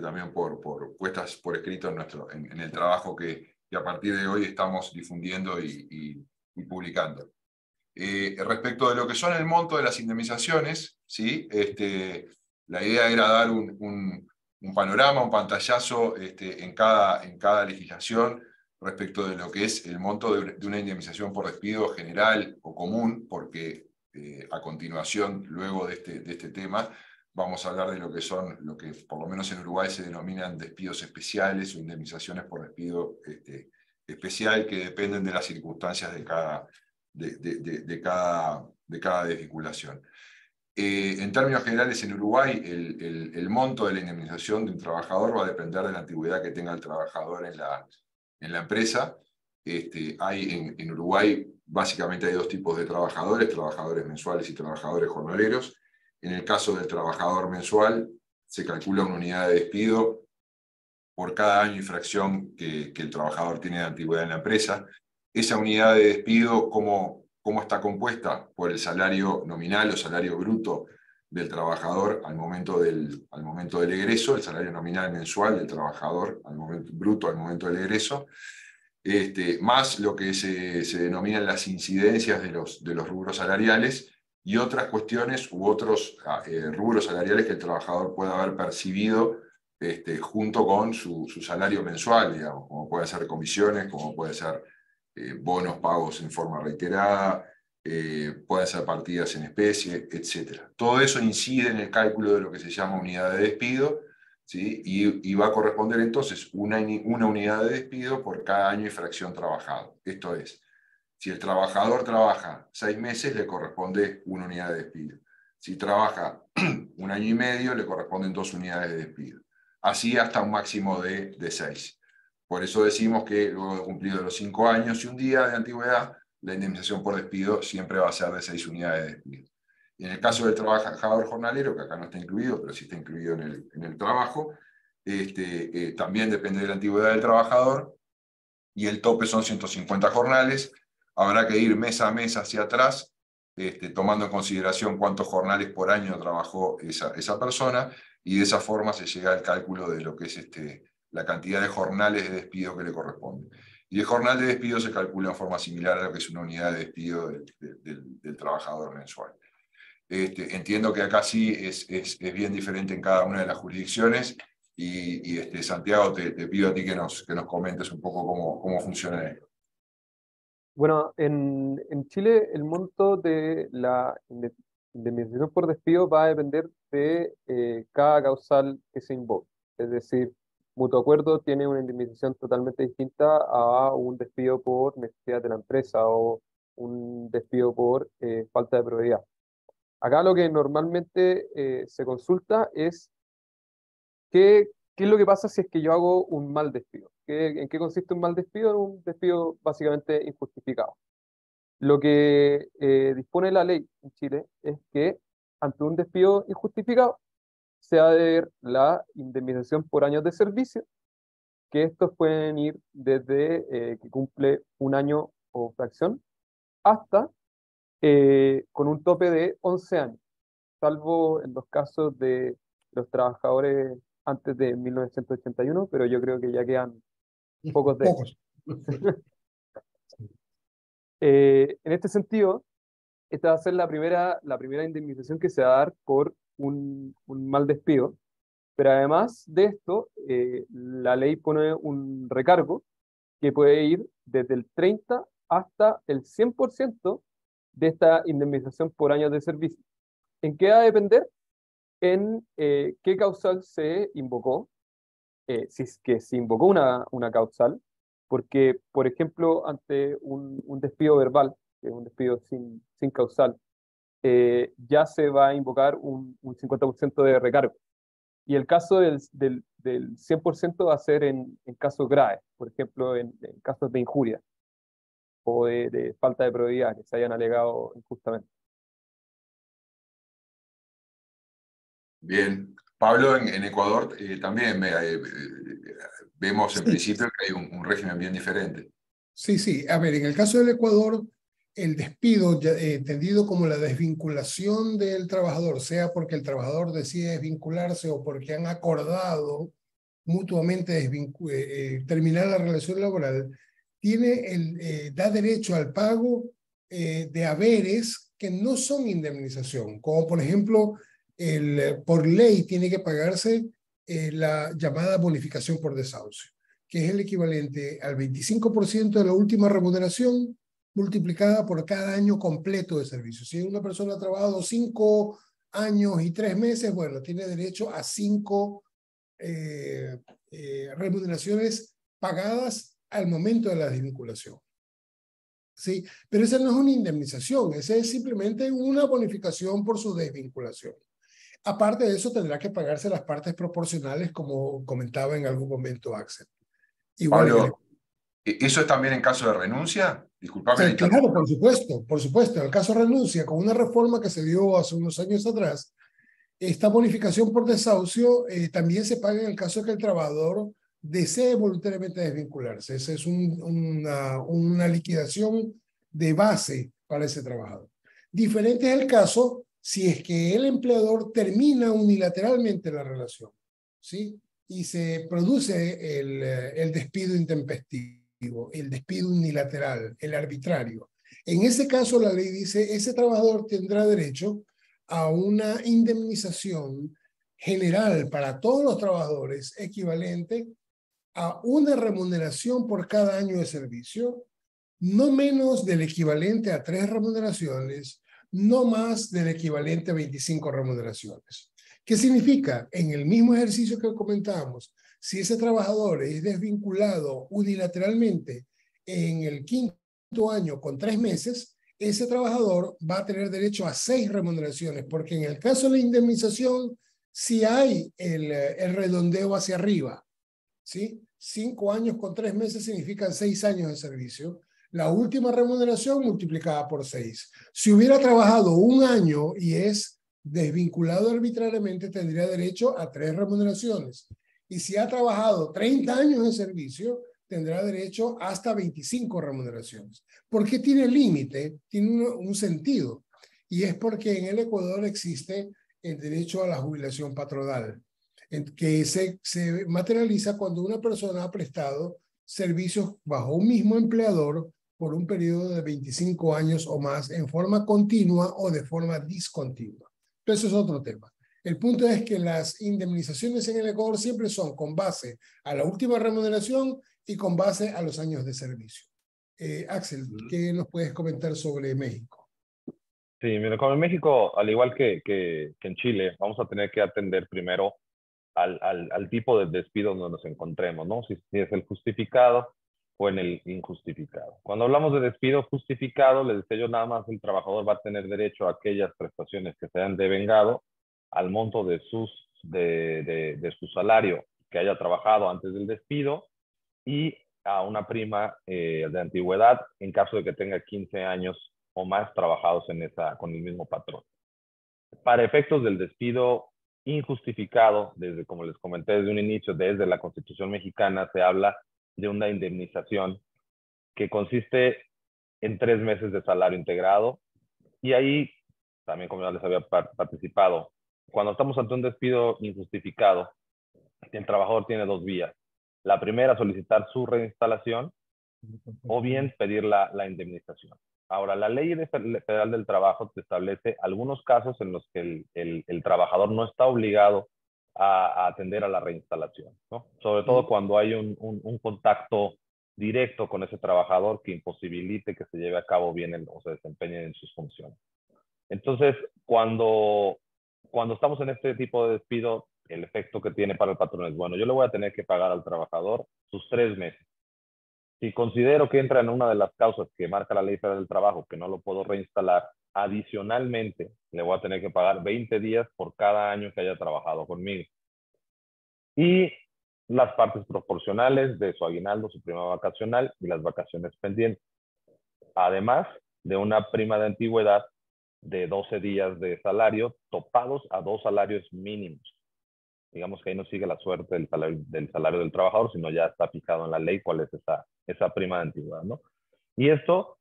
también puestas por escrito en el trabajo que a partir de hoy estamos difundiendo y publicando. Respecto de lo que son el monto de las indemnizaciones, ¿sí? La idea era dar un panorama, un pantallazo en cada legislación respecto de lo que es el monto de una indemnización por despido general o común, porque a continuación, luego de este tema, vamos a hablar de lo que por lo menos en Uruguay se denominan despidos especiales o indemnizaciones por despido especial, que dependen de las circunstancias de cada desvinculación. En términos generales, en Uruguay, el monto de la indemnización de un trabajador va a depender de la antigüedad que tenga el trabajador en la empresa. En Uruguay, básicamente hay dos tipos de trabajadores mensuales y trabajadores jornaleros. En el caso del trabajador mensual, se calcula una unidad de despido por cada año de infracción que el trabajador tiene de antigüedad en la empresa. Esa unidad de despido, ¿cómo está compuesta? Por el salario nominal o salario bruto del trabajador al momento del egreso, el salario nominal mensual del trabajador bruto al momento del egreso, más lo que se denominan las incidencias de los rubros salariales y otras cuestiones u otros rubros salariales que el trabajador pueda haber percibido junto con su salario mensual, digamos, como pueden ser comisiones, como pueden ser bonos pagos en forma reiterada, pueden ser partidas en especie, etc. Todo eso incide en el cálculo de lo que se llama unidad de despido, ¿sí? Y va a corresponder entonces una unidad de despido por cada año y fracción trabajado. Esto es, si el trabajador trabaja 6 meses, le corresponde una unidad de despido. Si trabaja 1 año y medio, le corresponden 2 unidades de despido. Así hasta un máximo de 6. Por eso decimos que luego de cumplidos los 5 años y un día de antigüedad, la indemnización por despido siempre va a ser de 6 unidades de despido. Y en el caso del trabajador jornalero, que acá no está incluido, pero sí está incluido en el trabajo, también depende de la antigüedad del trabajador, y el tope son 150 jornales. Habrá que ir mes a mes hacia atrás, tomando en consideración cuántos jornales por año trabajó esa persona, y de esa forma se llega al cálculo de lo que es la cantidad de jornales de despido que le corresponde. Y el jornal de despido se calcula en forma similar a lo que es una unidad de despido del trabajador mensual. Entiendo que acá sí es bien diferente en cada una de las jurisdicciones, y Santiago, te pido a ti que nos comentes un poco cómo funciona esto. Bueno, en Chile el monto de la indemnización por despido va a depender de cada causal que se invoque. Es decir, mutuo acuerdo tiene una indemnización totalmente distinta a un despido por necesidad de la empresa o un despido por falta de probidad. Acá lo que normalmente se consulta es ¿qué es lo que pasa si es que yo hago un mal despido? ¿En qué consiste un mal despido? En un despido básicamente injustificado. Lo que dispone la ley en Chile es que ante un despido injustificado se ha de ver la indemnización por años de servicio, que estos pueden ir desde que cumple un año o fracción hasta con un tope de 11 años, salvo en los casos de los trabajadores antes de 1981, pero yo creo que ya quedan pocos de ellos. En este sentido, esta va a ser la primera indemnización que se va a dar por un mal despido, pero además de esto, la ley pone un recargo que puede ir desde el 30 hasta el 100% de esta indemnización por años de servicio. ¿En qué va a depender? En qué causal se invocó, si es que se invocó una causal, porque, por ejemplo, ante un despido verbal, que es un despido sin causal, ya se va a invocar un 50% de recargo. Y el caso del 100% va a ser en casos graves, por ejemplo, en casos de injuria o de falta de probidad que se hayan alegado injustamente. Bien. Pablo, en Ecuador también vemos en Sí, principio que hay un régimen bien diferente. sí, sí. A ver, en el caso del Ecuador, el despido, entendido como la desvinculación del trabajador, sea porque el trabajador decide desvincularse o porque han acordado mutuamente terminar la relación laboral, da derecho al pago de haberes que no son indemnización, como por ejemplo, por ley tiene que pagarse la llamada bonificación por desahucio, que es el equivalente al 25% de la última remuneración multiplicada por cada año completo de servicio. Si una persona ha trabajado 5 años y 3 meses, bueno, tiene derecho a 5 remuneraciones pagadas al momento de la desvinculación. ¿Sí? Pero esa no es una indemnización, esa es simplemente una bonificación por su desvinculación. Aparte de eso, tendrá que pagarse las partes proporcionales, como comentaba en algún momento Axel. Igual en el... Pablo, ¿eso es también en caso de renuncia? Disculpame la Sí, claro, interrupción. por supuesto. En el caso de renuncia, con una reforma que se dio hace unos años atrás, esta bonificación por desahucio también se paga en el caso de que el trabajador desee voluntariamente desvincularse. Esa es una liquidación de base para ese trabajador. Diferente es el caso si es que el empleador termina unilateralmente la relación, ¿sí? Y se produce el despido intempestivo, el despido unilateral, el arbitrario. En ese caso, la ley dice, ese trabajador tendrá derecho a una indemnización general para todos los trabajadores equivalente a una remuneración por cada año de servicio, no menos del equivalente a 3 remuneraciones, no más del equivalente a 25 remuneraciones. ¿Qué significa? En el mismo ejercicio que comentábamos, si ese trabajador es desvinculado unilateralmente en el 5º año con 3 meses, ese trabajador va a tener derecho a 6 remuneraciones, porque en el caso de la indemnización, si hay el redondeo hacia arriba, ¿sí? 5 años con 3 meses significan 6 años de servicio. La última remuneración multiplicada por 6. Si hubiera trabajado 1 año y es desvinculado arbitrariamente, tendría derecho a 3 remuneraciones. Y si ha trabajado 30 años de servicio, tendrá derecho hasta 25 remuneraciones. ¿Por qué tiene límite? Tiene un sentido. Y es porque en el Ecuador existe el derecho a la jubilación patronal, que se materializa cuando una persona ha prestado servicios bajo un mismo empleador por un periodo de 25 años o más en forma continua o de forma discontinua. Entonces, es otro tema. El punto es que las indemnizaciones en el Ecuador siempre son con base a la última remuneración y con base a los años de servicio. Axel, ¿qué nos puedes comentar sobre México? Sí, mira, como en México, al igual que en Chile, vamos a tener que atender primero al tipo de despido donde nos encontremos, ¿no? Si es el justificado o en el injustificado. Cuando hablamos de despido justificado, les decía yo, nada más el trabajador va a tener derecho a aquellas prestaciones que se hayan devengado al monto de su salario que haya trabajado antes del despido y a una prima de antigüedad en caso de que tenga 15 años o más trabajados con el mismo patrón. Para efectos del despido injustificado, como les comenté desde un inicio, desde la Constitución mexicana, se habla de una indemnización que consiste en 3 meses de salario integrado. Y ahí, también como ya les había participado, cuando estamos ante un despido injustificado, el trabajador tiene 2 vías. La primera, solicitar su reinstalación o bien pedir la indemnización. Ahora, la Ley Federal del Trabajo te establece algunos casos en los que el trabajador no está obligado a atender a la reinstalación, ¿no? Sobre todo cuando hay un contacto directo con ese trabajador que imposibilite que se lleve a cabo bien o se desempeñe en sus funciones. Entonces, cuando estamos en este tipo de despido, el efecto que tiene para el patrón es, bueno, yo le voy a tener que pagar al trabajador sus 3 meses. Si considero que entra en una de las causas que marca la Ley Federal del Trabajo, que no lo puedo reinstalar, adicionalmente le voy a tener que pagar 20 días por cada año que haya trabajado conmigo. Y las partes proporcionales de su aguinaldo, su prima vacacional y las vacaciones pendientes. Además de una prima de antigüedad de 12 días de salario topados a 2 salarios mínimos. Digamos que ahí no sigue la suerte del salario del trabajador, sino ya está fijado en la ley cuál es esa prima de antigüedad, ¿no? Y esto,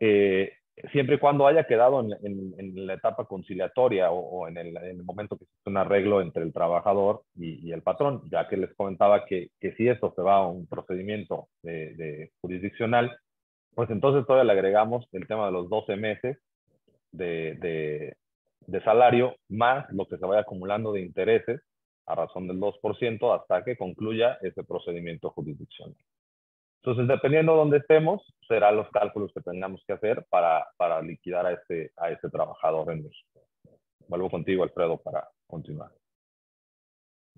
siempre y cuando haya quedado en la etapa conciliatoria o en el momento que existe un arreglo entre el trabajador y el patrón, ya que les comentaba que si esto se va a un procedimiento de jurisdiccional, pues entonces todavía le agregamos el tema de los 12 meses de salario, más lo que se vaya acumulando de intereses a razón del 2% hasta que concluya ese procedimiento jurisdiccional. Entonces, dependiendo de dónde estemos, serán los cálculos que tengamos que hacer para liquidar a este trabajador en México. Vuelvo contigo, Alfredo, para continuar.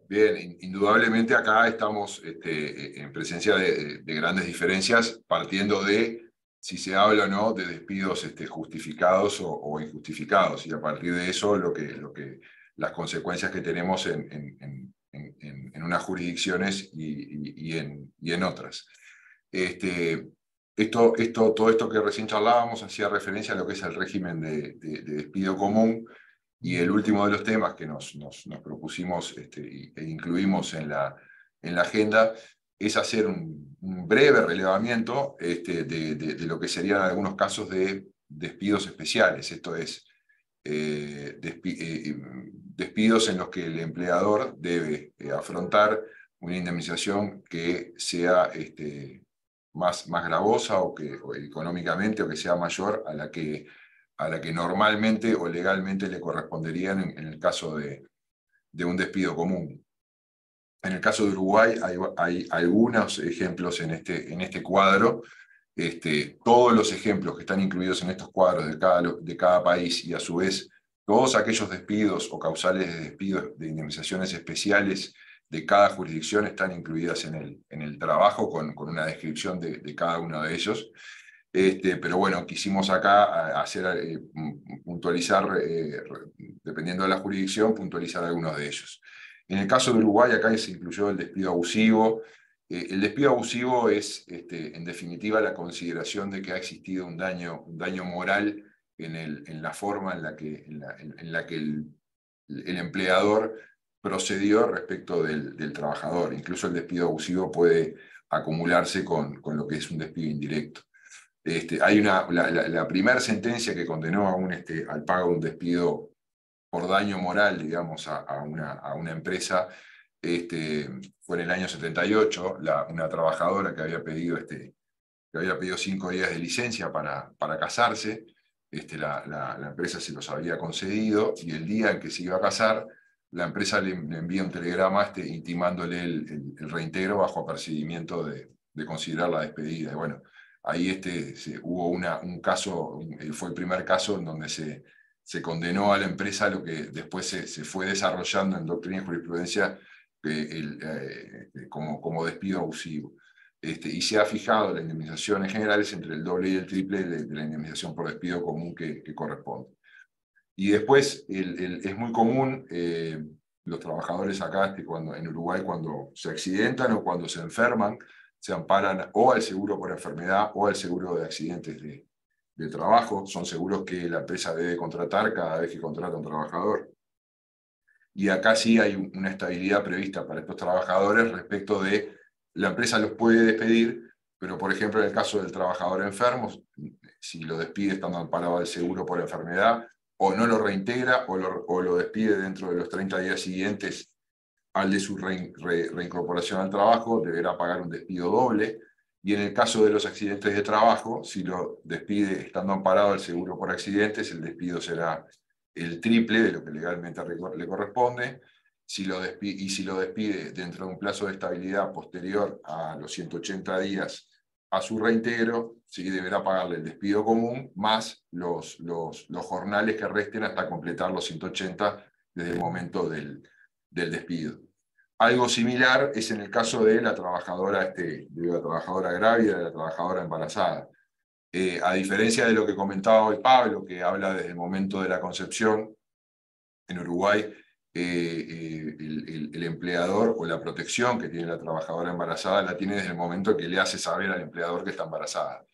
Bien, indudablemente acá estamos en presencia de grandes diferencias, partiendo de si se habla o no de despidos justificados o injustificados, y a partir de eso las consecuencias que tenemos en unas jurisdicciones y en otras. Todo esto que recién charlábamos hacía referencia a lo que es el régimen de despido común, y el último de los temas que nos propusimos e incluimos en la agenda es hacer un breve relevamiento de lo que serían algunos casos de despidos especiales, esto es, despidos en los que el empleador debe afrontar una indemnización que sea más gravosa o económicamente, o que sea mayor a la que normalmente o legalmente le corresponderían en el caso de un despido común. En el caso de Uruguay hay algunos ejemplos en este cuadro. Todos los ejemplos que están incluidos en estos cuadros de cada país, y a su vez todos aquellos despidos o causales de despidos de indemnizaciones especiales de cada jurisdicción están incluidas en el trabajo con una descripción de cada uno de ellos. Pero bueno, quisimos acá puntualizar, dependiendo de la jurisdicción, puntualizar algunos de ellos. En el caso de Uruguay, acá se incluyó el despido abusivo. El despido abusivo es, en definitiva, la consideración de que ha existido un daño moral en la forma en la que el empleador procedió respecto del trabajador. Incluso el despido abusivo puede acumularse con lo que es un despido indirecto. Hay la primera sentencia que condenó al pago de un despido por daño moral, digamos, a una empresa, fue en el año 78, una trabajadora que había pedido 5 días de licencia para casarse. La empresa se los había concedido, y el día en que se iba a casar, la empresa le envía un telegrama intimándole el reintegro bajo apercibimiento de considerar la despedida. Y bueno, ahí hubo un caso, fue el primer caso en donde se condenó a la empresa lo que después se fue desarrollando en doctrina y jurisprudencia como despido abusivo. Y se ha fijado la indemnización en general es entre el doble y el triple de la indemnización por despido común que corresponde. Y después es muy común, los trabajadores acá en Uruguay, cuando se accidentan o cuando se enferman, se amparan o al seguro por enfermedad o al seguro de accidentes de trabajo. Son seguros que la empresa debe contratar cada vez que contrata a un trabajador. Y acá sí hay una estabilidad prevista para estos trabajadores respecto de la empresa los puede despedir, pero por ejemplo en el caso del trabajador enfermo, si lo despide estando amparado al seguro por enfermedad, o no lo reintegra o lo despide dentro de los 30 días siguientes al de su reincorporación al trabajo, deberá pagar un despido doble. Y en el caso de los accidentes de trabajo, si lo despide estando amparado al seguro por accidentes, el despido será el triple de lo que legalmente le corresponde. Si lo despide dentro de un plazo de estabilidad posterior a los 180 días a su reintegro, ¿sí? Deberá pagarle el despido común más los jornales que resten hasta completar los 180 desde el momento del despido. Algo similar es en el caso de la trabajadora, de la trabajadora grávida, de la trabajadora embarazada. A diferencia de lo que comentaba hoy Pablo, que habla desde el momento de la concepción, en Uruguay el empleador o la protección que tiene la trabajadora embarazada la tiene desde el momento que le hace saber al empleador que está embarazada.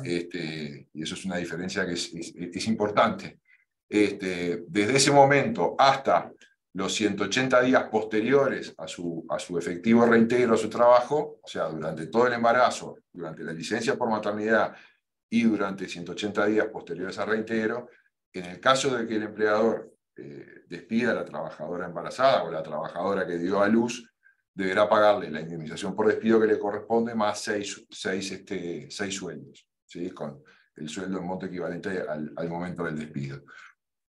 Y eso es una diferencia que es importante. Desde ese momento hasta los 180 días posteriores a su efectivo reintegro a su trabajo, o sea, durante todo el embarazo, durante la licencia por maternidad y durante 180 días posteriores al reintegro, en el caso de que el empleador despida a la trabajadora embarazada o la trabajadora que dio a luz, deberá pagarle la indemnización por despido que le corresponde más seis sueldos, ¿sí? Con el sueldo en monto equivalente al momento del despido.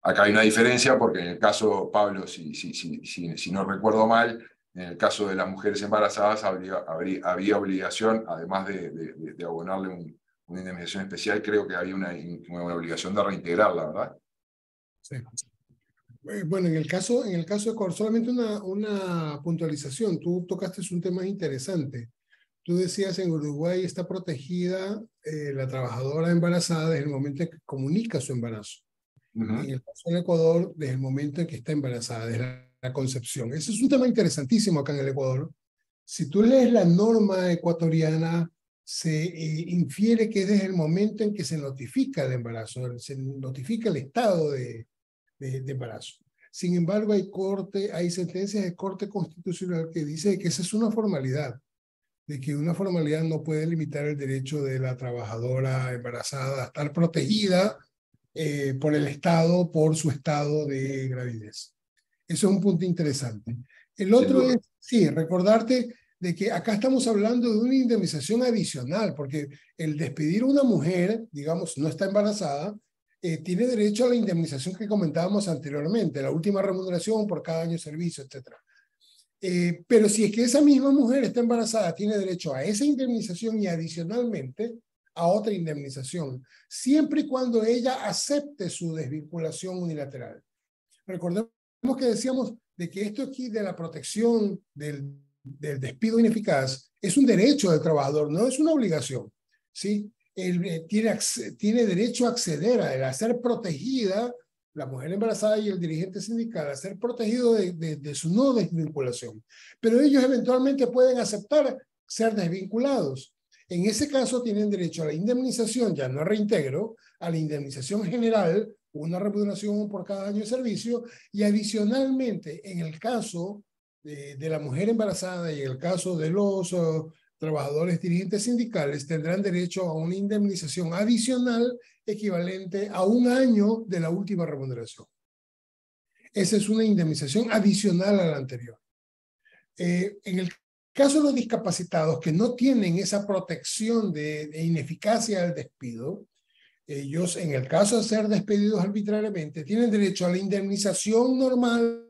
Acá hay una diferencia porque en el caso, Pablo, si no recuerdo mal, en el caso de las mujeres embarazadas había obligación, además de abonarle una indemnización especial, creo que había una obligación de reintegrarla, ¿verdad? Sí. Bueno, en el caso de Ecuador, solamente una puntualización. Tú tocaste un tema interesante. Tú decías, en Uruguay está protegida la trabajadora embarazada desde el momento en que comunica su embarazo. En el caso del Ecuador, desde el momento en que está embarazada, desde la concepción. Ese es un tema interesantísimo acá en el Ecuador. Si tú lees la norma ecuatoriana, se infiere que es desde el momento en que se notifica el embarazo, se notifica el estado de embarazo. Sin embargo, hay sentencias de Corte Constitucional que dice que esa es una formalidad, de que una formalidad no puede limitar el derecho de la trabajadora embarazada a estar protegida por el Estado, por su estado de gravidez. Eso es un punto interesante. El otro es, sí, recordarte de que acá estamos hablando de una indemnización adicional, porque el despedir a una mujer, digamos, no está embarazada, tiene derecho a la indemnización que comentábamos anteriormente, la última remuneración por cada año de servicio, etc. Pero si es que esa misma mujer está embarazada, tiene derecho a esa indemnización y adicionalmente a otra indemnización, siempre y cuando ella acepte su desvinculación unilateral. Recordemos que decíamos de que esto aquí de la protección del despido ineficaz es un derecho del trabajador, no es una obligación, ¿sí? Él tiene derecho a acceder a ser protegida, la mujer embarazada y el dirigente sindical, a ser protegido de su no desvinculación. Pero ellos eventualmente pueden aceptar ser desvinculados. En ese caso tienen derecho a la indemnización, ya no a reintegro, a la indemnización general, una remuneración por cada año de servicio, y adicionalmente, en el caso de la mujer embarazada y en el caso de los trabajadores dirigentes sindicales, tendrán derecho a una indemnización adicional equivalente a un año de la última remuneración. Esa es una indemnización adicional a la anterior. En el caso de los discapacitados que no tienen esa protección de ineficacia del despido, ellos, en el caso de ser despedidos arbitrariamente, tienen derecho a la indemnización normal,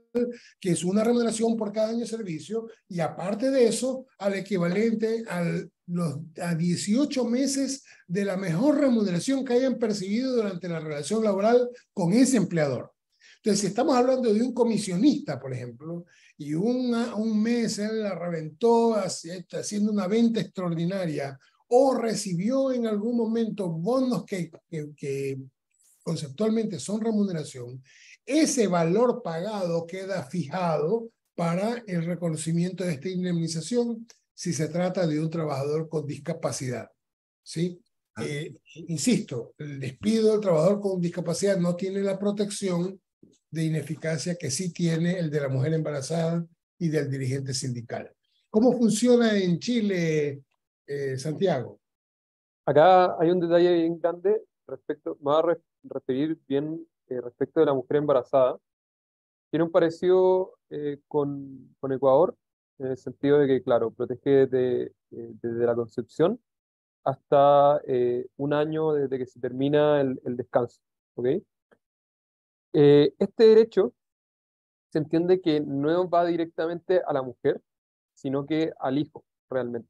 que es una remuneración por cada año de servicio, y aparte de eso, al equivalente a 18 meses de la mejor remuneración que hayan percibido durante la relación laboral con ese empleador. Entonces, si estamos hablando de un comisionista, por ejemplo, y un mes él la reventó haciendo una venta extraordinaria, o recibió en algún momento bonos que conceptualmente son remuneración, ese valor pagado queda fijado para el reconocimiento de esta indemnización si se trata de un trabajador con discapacidad, ¿sí? Insisto, el despido del trabajador con discapacidad no tiene la protección de ineficacia que sí tiene el de la mujer embarazada y del dirigente sindical. ¿Cómo funciona en Chile, Santiago? Acá hay un detalle bien grande respecto, me voy a referir bien respecto de la mujer embarazada. Tiene un parecido con Ecuador, en el sentido de que, claro, protege desde la concepción hasta un año desde que se termina el descanso. ¿Ok? Este derecho se entiende que no va directamente a la mujer, sino que al hijo, realmente.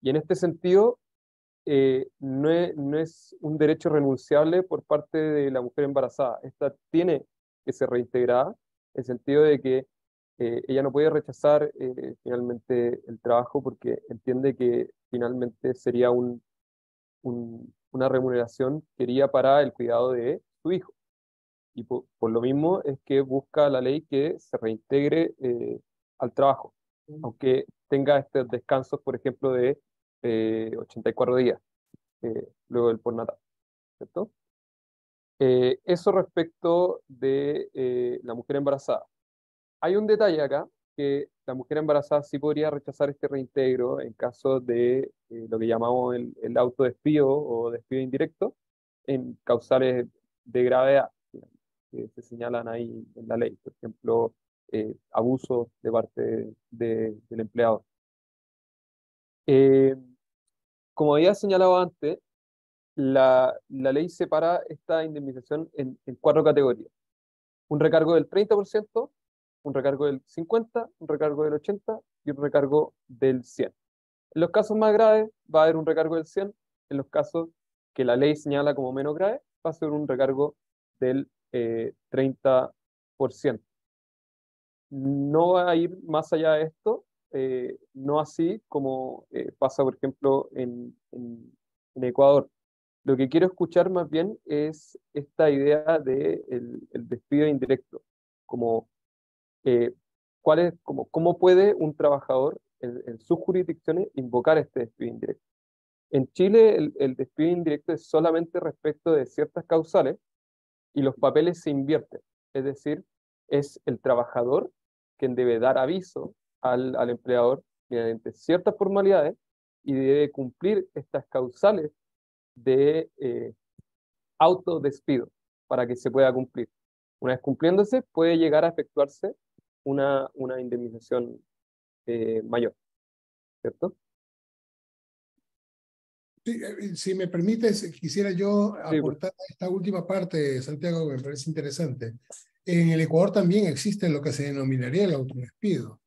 Y en este sentido, no es un derecho renunciable por parte de la mujer embarazada. Esta tiene que ser reintegrada, en el sentido de que ella no puede rechazar finalmente el trabajo porque entiende que finalmente sería una remuneración que iría para el cuidado de su hijo. Y por lo mismo es que busca la ley que se reintegre al trabajo, aunque tenga estos descansos, por ejemplo, de 84 días luego del postnatal, ¿cierto? Eso respecto de la mujer embarazada. Hay un detalle acá, que la mujer embarazada sí podría rechazar este reintegro en caso de lo que llamamos el autodespido o despido indirecto en causales de gravedad que se señalan ahí en la ley. Por ejemplo, abuso de parte del empleado. Eh, Como había señalado antes, la ley separa esta indemnización en cuatro categorías. Un recargo del 30%, un recargo del 50%, un recargo del 80% y un recargo del 100%. En los casos más graves va a haber un recargo del 100%, en los casos que la ley señala como menos grave va a ser un recargo del 30%. No va a ir más allá de esto, no así como pasa, por ejemplo, en Ecuador. Lo que quiero escuchar más bien es esta idea de el despido indirecto, como eh, cómo puede un trabajador en sus jurisdicciones invocar este despido indirecto. En Chile el despido indirecto es solamente respecto de ciertas causales y los papeles se invierten, es decir, es el trabajador quien debe dar aviso al empleador mediante ciertas formalidades y debe cumplir estas causales de autodespido para que se pueda cumplir. Una vez cumpliéndose, puede llegar a efectuarse una indemnización mayor, ¿cierto? Sí, si me permites, quisiera yo Sí, pues, aportar a esta última parte, Santiago, que me parece interesante. En el Ecuador también existe lo que se denominaría el autodespido.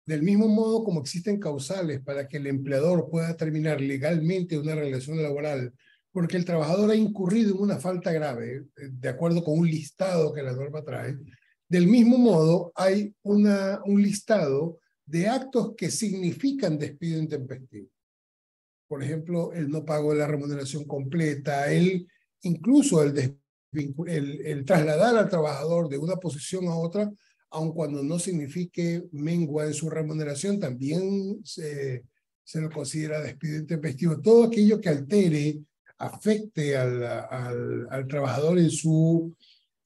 Del mismo modo como existen causales para que el empleador pueda terminar legalmente una relación laboral porque el trabajador ha incurrido en una falta grave, de acuerdo con un listado que la norma trae, del mismo modo hay un listado de actos que significan despido intempestivo. Por ejemplo, el no pago de la remuneración completa, incluso el trasladar al trabajador de una posición a otra, aun cuando no signifique mengua en su remuneración, también se lo considera despido intempestivo. Todo aquello que altere, afecte al trabajador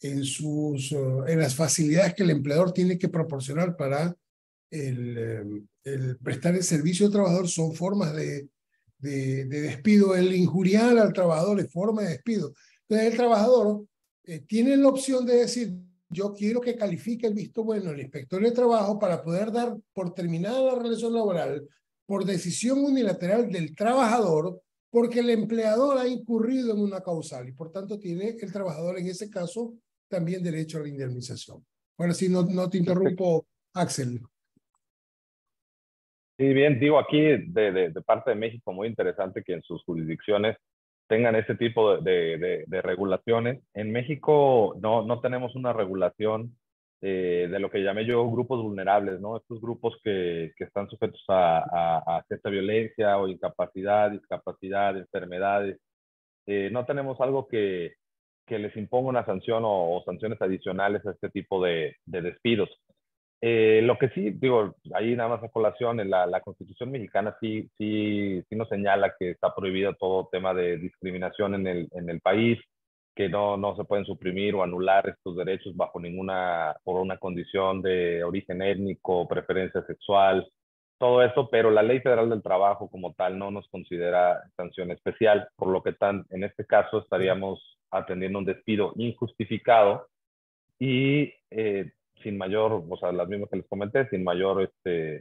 en las facilidades que el empleador tiene que proporcionar para el prestar el servicio al trabajador son formas de despido. El injuriar al trabajador es forma de despido. Entonces el trabajador tiene la opción de decir, yo quiero que califique el visto bueno el inspector de trabajo para poder dar por terminada la relación laboral por decisión unilateral del trabajador porque el empleador ha incurrido en una causal y por tanto tiene el trabajador en ese caso también derecho a la indemnización. Ahora sí, no te interrumpo, Axel. Sí, bien, digo aquí de parte de México, muy interesante que en sus jurisdicciones tengan ese tipo de regulaciones. En México no tenemos una regulación de lo que llamé yo grupos vulnerables, ¿no? Estos grupos que están sujetos a cierta violencia o incapacidad, discapacidad, enfermedades. No tenemos algo que les imponga una sanción o sanciones adicionales a este tipo de despidos. Lo que sí, digo, ahí nada más a colación, en la Constitución mexicana sí nos señala que está prohibido todo tema de discriminación en el país, que no se pueden suprimir o anular estos derechos por una condición de origen étnico, preferencia sexual, todo esto, pero la Ley Federal del Trabajo como tal no nos considera sanción especial, por lo que en este caso estaríamos atendiendo un despido injustificado y sin mayor, o sea, las mismas que les comenté, sin mayor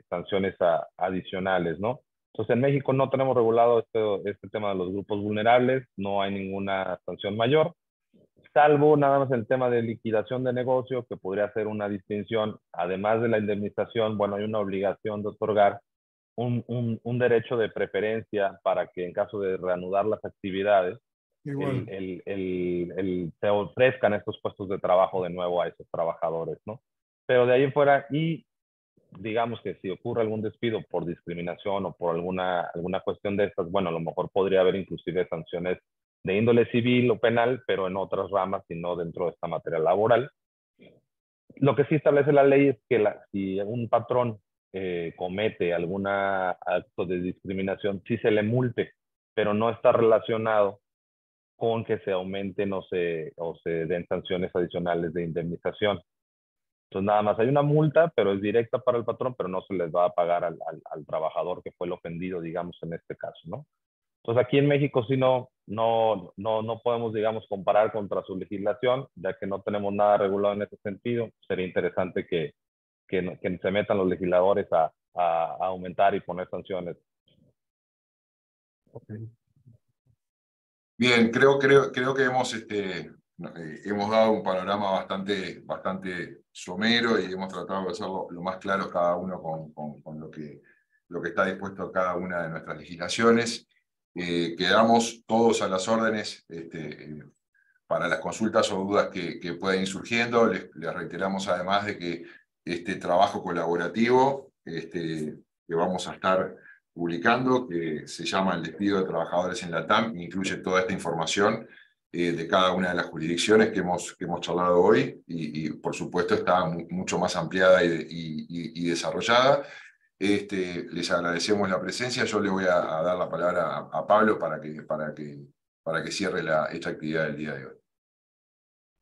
sanciones adicionales, ¿no? Entonces, en México no tenemos regulado este tema de los grupos vulnerables, no hay ninguna sanción mayor, salvo nada más el tema de liquidación de negocio, que podría ser una distinción, además de la indemnización, bueno, hay una obligación de otorgar un derecho de preferencia para que en caso de reanudar las actividades, se ofrezcan estos puestos de trabajo de nuevo a esos trabajadores, ¿no? Pero de ahí en fuera, y digamos que si ocurre algún despido por discriminación o por alguna cuestión de estas, bueno, a lo mejor podría haber inclusive sanciones de índole civil o penal, pero en otras ramas y no dentro de esta materia laboral. Lo que sí establece la ley es que si un patrón comete algún acto de discriminación, sí se le multe, pero no está relacionado con que se aumenten o se den sanciones adicionales de indemnización. Entonces nada más hay una multa, pero es directa para el patrón, pero no se les va a pagar al trabajador que fue el ofendido, digamos, en este caso, ¿no? Entonces aquí en México sí no podemos, digamos, comparar contra su legislación, ya que no tenemos nada regulado en ese sentido. Sería interesante que se metan los legisladores a aumentar y poner sanciones. Okay. Bien, creo que hemos dado un panorama bastante somero y hemos tratado de hacerlo lo más claro cada uno con lo que está dispuesto a cada una de nuestras legislaciones. Quedamos todos a las órdenes para las consultas o dudas que puedan ir surgiendo. Les reiteramos además de que este trabajo colaborativo que vamos a estar publicando, que se llama El despido de trabajadores en la TAM, incluye toda esta información de cada una de las jurisdicciones que hemos charlado hoy, y por supuesto está mucho más ampliada y desarrollada. Les agradecemos la presencia. Yo le voy a dar la palabra a Pablo para que cierre esta actividad del día de hoy.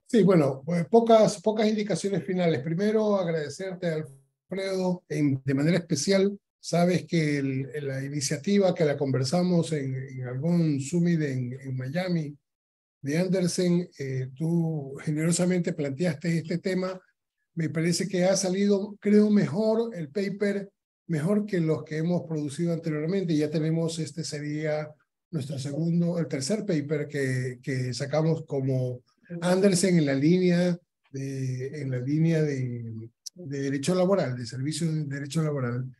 Sí, bueno, pues pocas indicaciones finales. Primero, agradecerte, Alfredo, de manera especial. Sabes que la iniciativa que la conversamos en algún summit en Miami de Andersen, tú generosamente planteaste este tema. Me parece que ha salido, creo, mejor el paper, mejor que los que hemos producido anteriormente. Ya tenemos, sería el tercer paper que sacamos como Andersen en la línea de derecho laboral, de servicio de derecho laboral.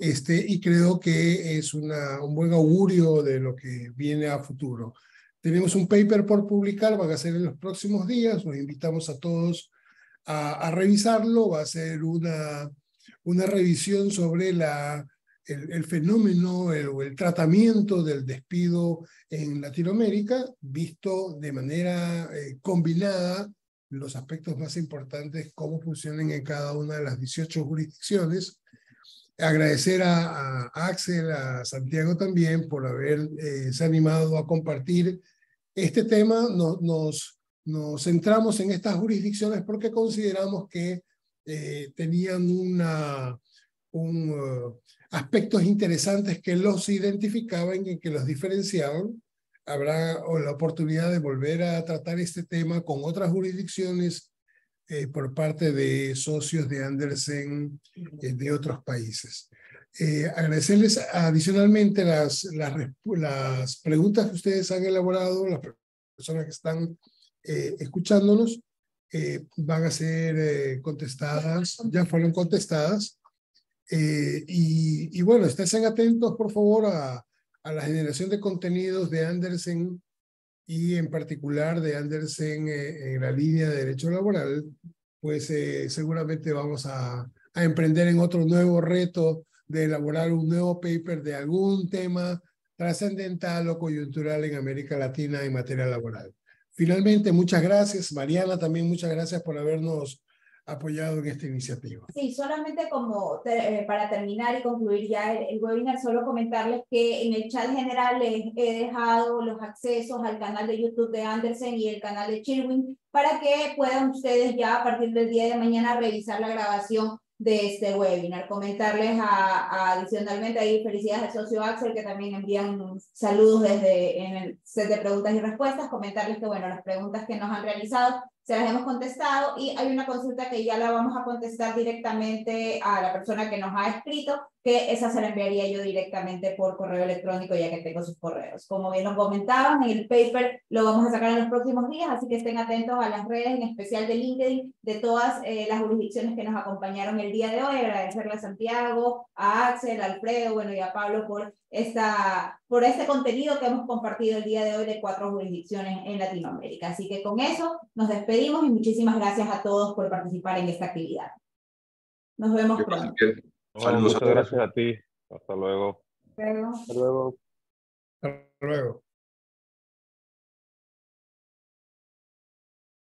Y creo que es un buen augurio de lo que viene a futuro. Tenemos un paper por publicar, van a ser en los próximos días, los invitamos a todos a revisarlo. Va a ser una revisión sobre el fenómeno o el tratamiento del despido en Latinoamérica, visto de manera combinada los aspectos más importantes, cómo funcionan en cada una de las 18 jurisdicciones. Agradecer a Axel, a Santiago también por se animado a compartir este tema. Nos centramos en estas jurisdicciones porque consideramos que tenían aspectos interesantes que los identificaban y que los diferenciaban. Habrá la oportunidad de volver a tratar este tema con otras jurisdicciones por parte de socios de Andersen de otros países. Agradecerles adicionalmente las preguntas que ustedes han elaborado, las personas que están escuchándonos, van a ser contestadas, ya fueron contestadas. Y bueno, estén atentos, por favor, a la generación de contenidos de Andersen y en particular de Andersen en la línea de derecho laboral. Pues seguramente vamos a emprender en otro nuevo reto de elaborar un nuevo paper de algún tema trascendental o coyuntural en América Latina en materia laboral. Finalmente, muchas gracias. Mariana, también muchas gracias por habernos apoyado en esta iniciativa. Sí, solamente para terminar y concluir ya el webinar, solo comentarles que en el chat general les he dejado los accesos al canal de YouTube de Andersen y el canal de Chirwin para que puedan ustedes ya a partir del día de mañana revisar la grabación de este webinar. Comentarles adicionalmente ahí felicidades al socio Axel, que también envían saludos en el set de preguntas y respuestas. Comentarles que bueno, las preguntas que nos han realizado se las hemos contestado y hay una consulta que ya la vamos a contestar directamente a la persona que nos ha escrito que esa se la enviaría yo directamente por correo electrónico, ya que tengo sus correos. Como bien nos comentaban, en el paper lo vamos a sacar en los próximos días, así que estén atentos a las redes, en especial de LinkedIn, de todas las jurisdicciones que nos acompañaron el día de hoy. Agradecerle a Santiago, a Axel, a Alfredo, bueno, y a Pablo por este contenido que hemos compartido el día de hoy de 4 jurisdicciones en Latinoamérica. Así que con eso nos despedimos y muchísimas gracias a todos por participar en esta actividad. Nos vemos pronto. Saludos a muchas todos. gracias a ti. Hasta luego. Hasta luego. Hasta luego.